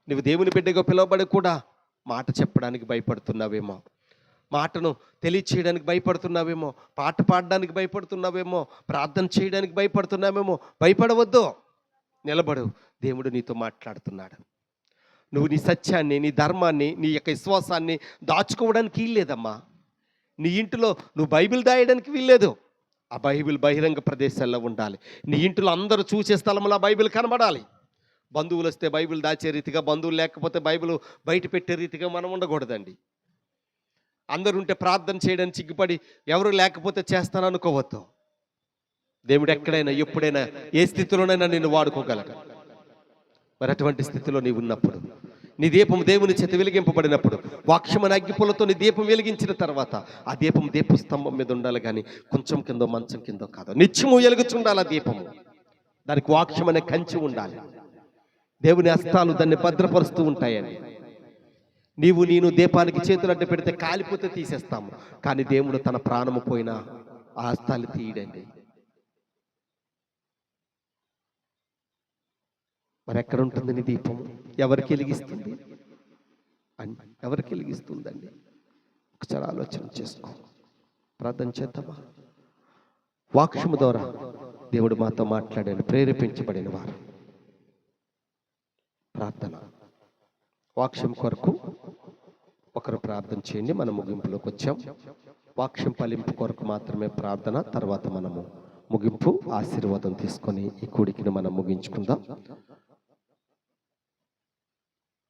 [SPEAKER 1] నువ్వు దేవుని బిడ్డగా పిలువబడి కూడా మాట చెప్పడానికి భయపడుతున్నావేమో, మాటను తెలియచేయడానికి భయపడుతున్నావేమో, పాట పాడడానికి భయపడుతున్నావేమో, ప్రార్థన చేయడానికి భయపడుతున్నావేమో. భయపడవద్దు, నిలబడు. దేవుడు నీతో మాట్లాడుతున్నాడు. నువ్వు నీ సత్యాన్ని, నీ ధర్మాన్ని, నీ యొక్క విశ్వాసాన్ని దాచుకోవడానికి వీల్లేదమ్మా. నీ ఇంటిలో నువ్వు బైబిల్ దాయడానికి వీల్లేదు. ఆ బైబిల్ బహిరంగ ప్రదేశాల్లో ఉండాలి. నీ ఇంటిలో అందరూ చూసే స్థలంలో ఆ బైబిల్ కనబడాలి. బంధువులు వస్తే బైబిల్ దాచే రీతిగా, బంధువులు లేకపోతే బైబిల్ బయట పెట్టే రీతిగా మనం ఉండకూడదండి. అందరూ ఉంటే ప్రార్థన చేయడానికి సిగ్గుపడి ఎవరు లేకపోతే చేస్తాననుకోవద్దు. దేవుడు ఎక్కడైనా ఎప్పుడైనా ఏ స్థితిలోనైనా నిన్ను వాడుకోగలగా. మరి అటువంటి స్థితిలో నీవు ఉన్నప్పుడు, నీ దీపం దేవుని చేత వెలిగింపబడినప్పుడు, వాక్యమైన అగ్గిపుల్లతో నీ దీపం వెలిగించిన తర్వాత ఆ దీపం దీపస్తంభం మీద ఉండాలి, కానీ కొంచెం కిందో మంచం కిందో కాదు. నిత్యము వెలుగుచుండాలి ఆ దీపము. దానికి వాక్యమైన కంచి ఉండాలి. దేవుని హస్తాలు దాన్ని భద్రపరుస్తూ ఉంటాయని. నేను దీపానికి చేతులు అడ్డు పెడితే కాలిపోతే తీసేస్తాము, కానీ దేవుడు తన ప్రాణము పోయినా ఆ హస్తాలు తీయడండి. మరి ఎక్కడ ఉంటుంది నీ దీపము? ఎవరికి వెలిగిస్తుంది? ఎవరికి వెలిగిస్తుందండి? ఒకసారి ఆలోచన చేసుకో. ప్రార్థన చేద్దామా? వాక్యము ద్వారా దేవుడు మాతో మాట్లాడాడు. ప్రేరేపించబడిన వారు ప్రార్థన, వాక్యం కొరకు ఒకరు ప్రార్థన చేయండి. మనం ముగింపులోకి వచ్చాం. వాక్యం ఫలింపు కొరకు మాత్రమే ప్రార్థన. తర్వాత మనము ముగింపు ఆశీర్వాదం తీసుకొని ఈ కూడికిని మనం ముగించుకుందాం.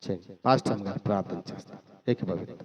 [SPEAKER 1] చేయండి. పాస్టర్ గారు ప్రార్థన చేస్తారు. ఏకీభవిద్దాం.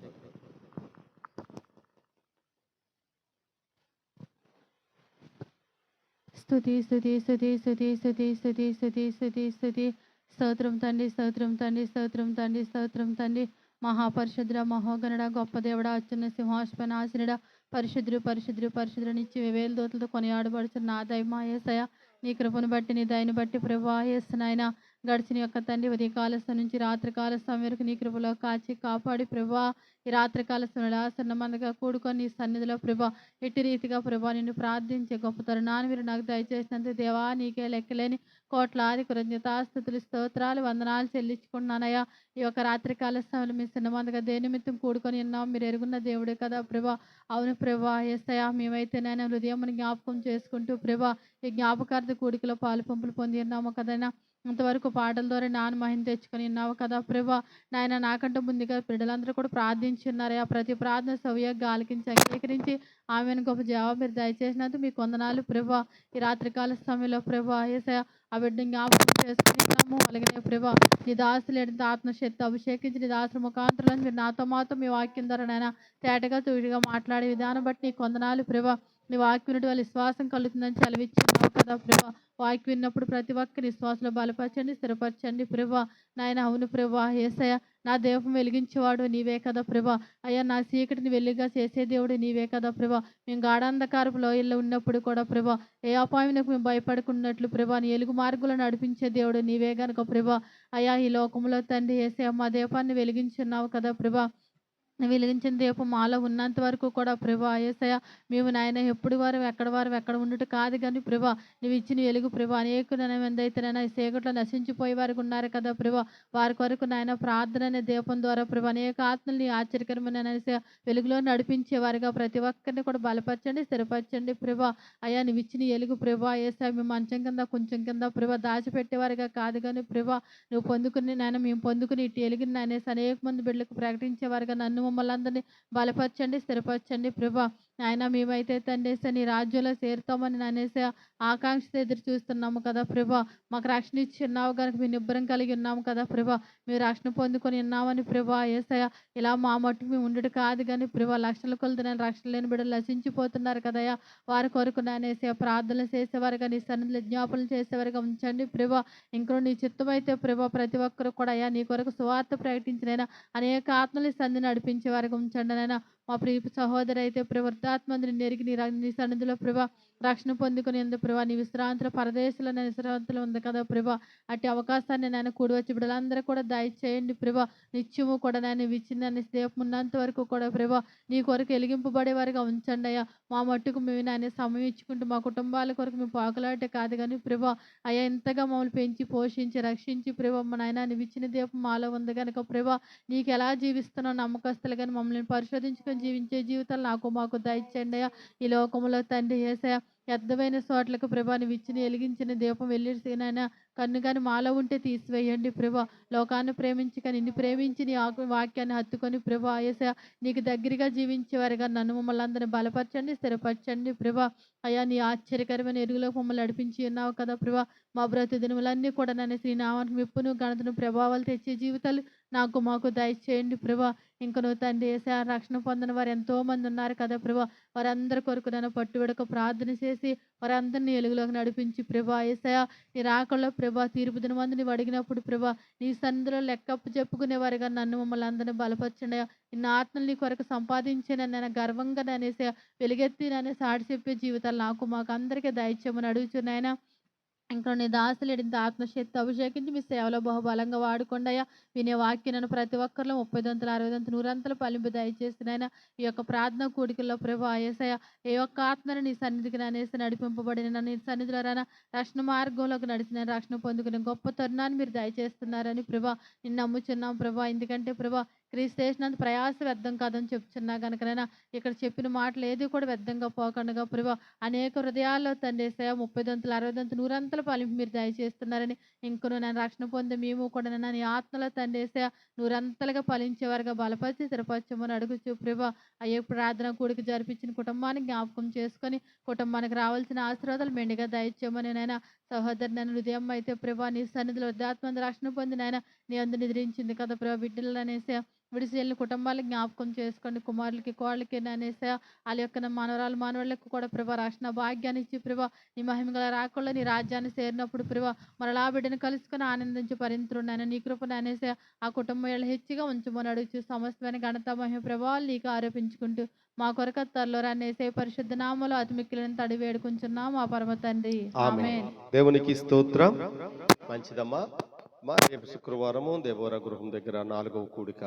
[SPEAKER 2] స్తుతి స్తుతి స్తుతి స్తుతి స్తుతి స్తుతి స్తుతి స్తుతి స్తుతి. స్తోత్రం తండ్రి, స్తోత్రం తండ్రి, స్తోత్రం తండ్రి, స్తోత్రం తండ్రి. మహాపరిశుద్ర, మహోగణుడ, గొప్ప దేవుడ, అత్యున్న సింహాసన ఆసనుడ, పరిశుద్ధుడు పరిశుద్ధుడు పరిశుద్ధుడు, నిత్య వేవేల దూతలతో కొనియాడబడుచున్న నా దైవమా యేసయ్య, నీ కృపను బట్టి నీ దయను బట్టి ప్రభువా యేసునాయన, గడిచిన యొక్క తండ్రి ఉదయ కాలస్థం నుంచి రాత్రి కాలస్థం వరకు నీ కృపలో కాచి కాపాడి ప్రభువా, ఈ రాత్రి కాలస్థంలో సన్నమందగా కూడుకొని నీ సన్నిధిలో ప్రభా ఎట్టి రీతిగా ప్రభా నిన్ను ప్రార్థించే గొప్ప తరుణాన్ని మీరు నాకు దయచేసినందుకు దేవా నీకే లెక్కలేని కోట్లాది కృతజ్ఞతాస్తుతులు స్తోత్రాలు వందనాలు చెల్లించుకుంటున్నానయ్యా. ఈ యొక్క రాత్రి కాల సమయంలో మీ సిన్నమందగా దేని నిమిత్తం కూడుకొని ఉన్నాం, మీరు ఎరుగున్న దేవుడే కదా ప్రభా. అవును ప్రభా యేసయ్యా, మేమైతే నాయన హృదయం జ్ఞాపకం చేసుకుంటూ ప్రభా ఈ జ్ఞాపకార్థ కూడికలో పాలు పంపులు పొంది ఉన్నాము కదైనా. ఇంతవరకు పాటల ద్వారా నాన్న మహిమ తెచ్చుకొని ఉన్నావు కదా ప్రభా. నాయన నాకంటే ముందుగా బిడ్డలందరూ కూడా ప్రార్థించున్నారయ్యా. ప్రతి ప్రార్థన సవ్యంగా ఆలకించి అంగీకరించి ఆమెను గొప్ప జవాబు మీరు దయచేసినందుకు మీకు వందనాలు ప్రభా. ఈ రాత్రికాల సమయంలో ప్రభా యేసయ్యా ఆ బిడ్డని జ్ఞాపకం చేసుకున్నాము. అలాగే ప్రభా నీ దాసులు ఎంత ఆత్మశక్తి అభిషేకించి నీ దాసుల ముఖాంతరాలను మీరు నాతో మాత్రం మీ వాక్యం ద్వారా నాయన తేటగా తూటిగా మాట్లాడే విధానం బట్టి నీకు వందనాలు ప్రభా. నీ వాక్యం వినడం వల్ల విశ్వాసం కలుగుతుందని చదివిచ్చున్నావు కదా ప్రభా. వాక్యం విన్నప్పుడు ప్రతి ఒక్కరి విశ్వాసంలో బలపరచండి, స్థిరపరచండి ప్రభా. నాయన అవును ప్రభా యేసయ్య, నా దీపం వెలిగించేవాడు నీవే కదా ప్రభా. అయ్యా నా చీకటిని వెలుగుగా చేసే దేవుడు నీవే కదా ప్రభా. మేము గాఢాంధకారపు లోయల్లో ఉన్నప్పుడు కూడా ప్రభా ఏ అపాయమునకు మేము భయపడుకున్నట్లు ప్రభా నీ ఎలుగు మార్గంలో నడిపించే దేవుడు నీవే గనుక ప్రభా. అయ్యా ఈ లోకంలో తండ్రి యేసయ్య మా దీపాన్ని వెలిగించున్నావు కదా ప్రభా. వెలిగించిన దీపం మాలో ఉన్నంత వరకు కూడా ప్రభా యేసయ్య మేము నాయన ఎప్పుడు వారు ఎక్కడ ఉండటం కాదు కానీ ప్రభా నువ్వు ఇచ్చిన వెలుగు ప్రభా అనేకులైనా ఈ చీకట్లో నశించిపోయే వారికి ఉన్నారు కదా ప్రభా. వారి కొరకు నాయన ప్రార్థన అనే దీపం ద్వారా ప్రభా అనేక ఆత్మల్ని ఆశ్చర్యకరమైన వెలుగులో నడిపించేవారుగా ప్రతి ఒక్కరిని కూడా బలపరచండి, స్థిరపరచండి ప్రభా. అయ్యా నువ్వు ఇచ్చిన వెలుగు ప్రభా యేసయ్య మేము మంచం కింద కొంచెం కింద ప్రభా దాచిపెట్టేవారుగా కాదు కానీ ప్రభా నువ్వు పొందుకుని నాయన మేము పొందుకుని ఇటు వెలుగుని నాయన అనేక మంది బిడ్డలకు ప్రకటించేవారుగా నన్ను మమ్మల్ని అందరినీ బలపరచండి, స్థిరపరచండి ప్రభా. ఆయన మేమైతే తండ్రి నీ రాజ్యంలో చేరుతామని నానేసే ఆకాంక్షతో ఎదురు చూస్తున్నాము కదా ప్రభా. మాకు రక్షణ ఇచ్చి ఉన్నావు కనుక మేము నిబ్బరం కలిగి ఉన్నాము కదా ప్రభా. మేము రక్షణ పొందుకొని ఉన్నామని ప్రభా యేసయ్య ఇలా మా మట్టుకు మేము ఉండడు కాదు కానీ ప్రభా లక్షల కొలది నేను రక్షణ లేని బిడ్డలు నశించిపోతున్నారు కదయ్యా. వారి కొరకు నానేసే ప్రార్థనలు చేసేవారుగా నీ సన్నిధిలో జ్ఞాపనలు చేసేవారుగా ఉంచండి ప్రభా. ఇంకో నీ చిత్తమైతే ప్రభా ప్రతి ఒక్కరు కూడా అయ్యా నీ కొరకు సువార్త ప్రకటించినైనా అనేక ఆత్మల సంధి నడిపించే వారికి ఉంచండి నైనా. మా ప్రియ సహోదరు అయితే ప్రవర్తాత్మందిని నెరిగి నీ సన్నిధిలో ప్రభా రక్షణ పొందుకుని ఎందుకు ప్రభా నీ విశ్రాంతుల పరదేశంలో నేను విశ్రాంతులు ఉంది కదా ప్రభా. అట్టి అవకాశాన్ని నేను కూడి వచ్చి బిడ్డలందరూ కూడా దయచేయండి ప్రభా. నిత్యము కూడా నేను ఇచ్చిందని దీపం ఉన్నంత వరకు కూడా ప్రభా నీ కొరకు వెలిగింపబడే వారిగా ఉంచండి అయ్యా. మా మట్టుకు మేము నాయన సమయం ఇచ్చుకుంటూ మా కుటుంబాల కొరకు మేము పాకులాటే కాదు కానీ ప్రభా అయ్యా ఎంతగా మమ్మల్ని పెంచి పోషించి రక్షించి ప్రభా మా నాయన నువ్వు ఇచ్చిన దీపం మాలో ఉంది కనుక ప్రభా నీకు ఎలా జీవిస్తున్నావు నమ్మకస్తులు కానీ మమ్మల్ని పరిశోధించుకొని జీవించే జీవితాలు నాకు మాకు దయచేయండి అయ్యా. ఈ లోకంలో తండ్రి యేసయ్య వ్యర్థమైన చోట్లకు ప్రభా నువ్వు ఇచ్చిన వెలిగించిన దీపం వెళ్ళినైనా కన్ను కానీ మాలో ఉంటే తీసివేయండి ప్రభా. లోకాన్ని ప్రేమించి కానీ నిన్ను ప్రేమించి నీ వాక్యాన్ని హత్తుకొని ప్రభా యేసయ్య నీకు దగ్గరగా జీవించేవారుగా నన్ను మమ్మల్ని అందరినీ బలపరచండి, స్థిరపరచండి ప్రభా. అయ్యా నీ ఆశ్చర్యకరమైన ఎరుగులోకి మమ్మల్ని నడిపించి ఉన్నావు కదా ప్రభా. మా బ్రతు దినములన్నీ కూడా నన్ను శ్రీనామానికి మెప్పును ఘనతను ప్రభావాలు తెచ్చే జీవితాలు నాకు మాకు దయచేయండి ప్రభా. ఇంక నువ్వు తండ్రి యేసయ్య రక్షణ పొందిన వారు ఎంతో మంది ఉన్నారు కదా ప్రభా. వారందరి కొరకు నన్ను పట్టుబడక ప్రార్థన చేసి వారందరినీ ఎలుగులోకి నడిపించి ప్రభా యేసయ్య నీ రాకల్లో ప్రభా తీర్పు దినమందు నీవు అడిగినప్పుడు ప్రభా నీ సన్నిధిలో లెక్కప్పు చెప్పుకునేవారుగా నన్ను మమ్మల్ని అందరినీ బలపరచండి. ఇన్ని ఆత్మలు నీ కొరకు సంపాదించిన నేను గర్వంగా ననేసి వెలుగెత్తి నన్ను సాటి చెప్పే జీవితాలు నాకు మాకు అందరికీ దయచేయమని అడుగుచున్నాయన. ఇంకా నీ దాసులు ఇంత ఆత్మశక్తి అభిషేకించి మీ సేవలో బహుబలంగా వాడుకోండి అయ్యా. వినే వాక్యను ప్రతి ఒక్కరిలో 30 దంతలు 60 దంతలు 100 అంతలు ఫలింపు దయచేస్తున్నాయన. ఈ యొక్క ప్రార్థన కూడికల్లో ప్రభా యేసయ్య ఏ ఒక్క ఆత్మను నీ సన్నిధికి ననేసి నడిపింపబడిన నీ సన్నిధిలో రాన రక్షణ మార్గంలోకి నడిచిన రక్షణ పొందుకునే గొప్ప తరుణాన్ని మీరు దయచేస్తున్నారని ప్రభా నిన్ను నమ్ముచున్నాం ప్రభా. ఎందుకంటే ప్రభా క్రీస్తు చేసినంత ప్రయాస వ్యర్థం కాదని చెప్తున్నా కనుకనైనా ఇక్కడ చెప్పిన మాటలు ఏది కూడా వ్యర్థంగా పోకుండా ప్రభా అనేక హృదయాల్లో తండ్రి యేసయ్య 30 దంతలు 60 దంతలు 100 అంతలు ఫలింపు మీరు దయచేస్తున్నారని. ఇంకను నేను రక్షణ పొంది మేము కూడా నన్ను నీ ఆత్మలో తండ్రి యేసయ్య 100 అంతలుగా ఫలించేవారుగా బలపరిచి స్థిరపరచమని అడుగుచు ప్రభా. అయ్యే ప్రార్థన కూడికి జరిపించిన కుటుంబానికి జ్ఞాపకం చేసుకొని కుటుంబానికి రావాల్సిన ఆశీర్వాదాలు మెండుగా దయచేయమని నాయన. సహోదరు నన్ను హృదయం అయితే ప్రభా నీ సన్నిధిలో వృద్ధాత్మ రక్షణ పొంది నాయన నీ అందు నిద్రించింది కదా ప్రభా. బిడ్డలు అనేసి విడిచి వెళ్ళిన కుటుంబాలకు జ్ఞాపకం చేసుకోండి. కుమారులకి కోళ్ళకి అనేసా వాళ్ళ యొక్క మనవరాలు మానవులకు కూడా ప్రభా రక్షణ భాగ్యాన్ని ఇచ్చి ప్రభా నీ మహిమగల రాకుండా నీ రాజ్యాన్ని చేరినప్పుడు ప్రభా మరలా బిడ్డను కలుసుకొని ఆనందించి పరిత్రున్నాను నీ కృపను అనేసి ఆ కుటుంబం వీళ్ళు హెచ్చుగా ఉంచమని అడుగుచు సమస్తమైన ఘనత మహిమ ప్రభావాలు నీకు ఆరోపించుకుంటూ మా కొరకు త్వరలో రానేసే పరిశుద్ధ నామలో అతి మిక్కిలిన తడి వేడుకుంటున్నాం మా పరమ తండ్రి ఆమేన్.
[SPEAKER 1] దేవునికి స్తోత్రం. మంచిదమ్మా. రేపు శుక్రవారము దేవర గృహం దగ్గర 4వ కూడిక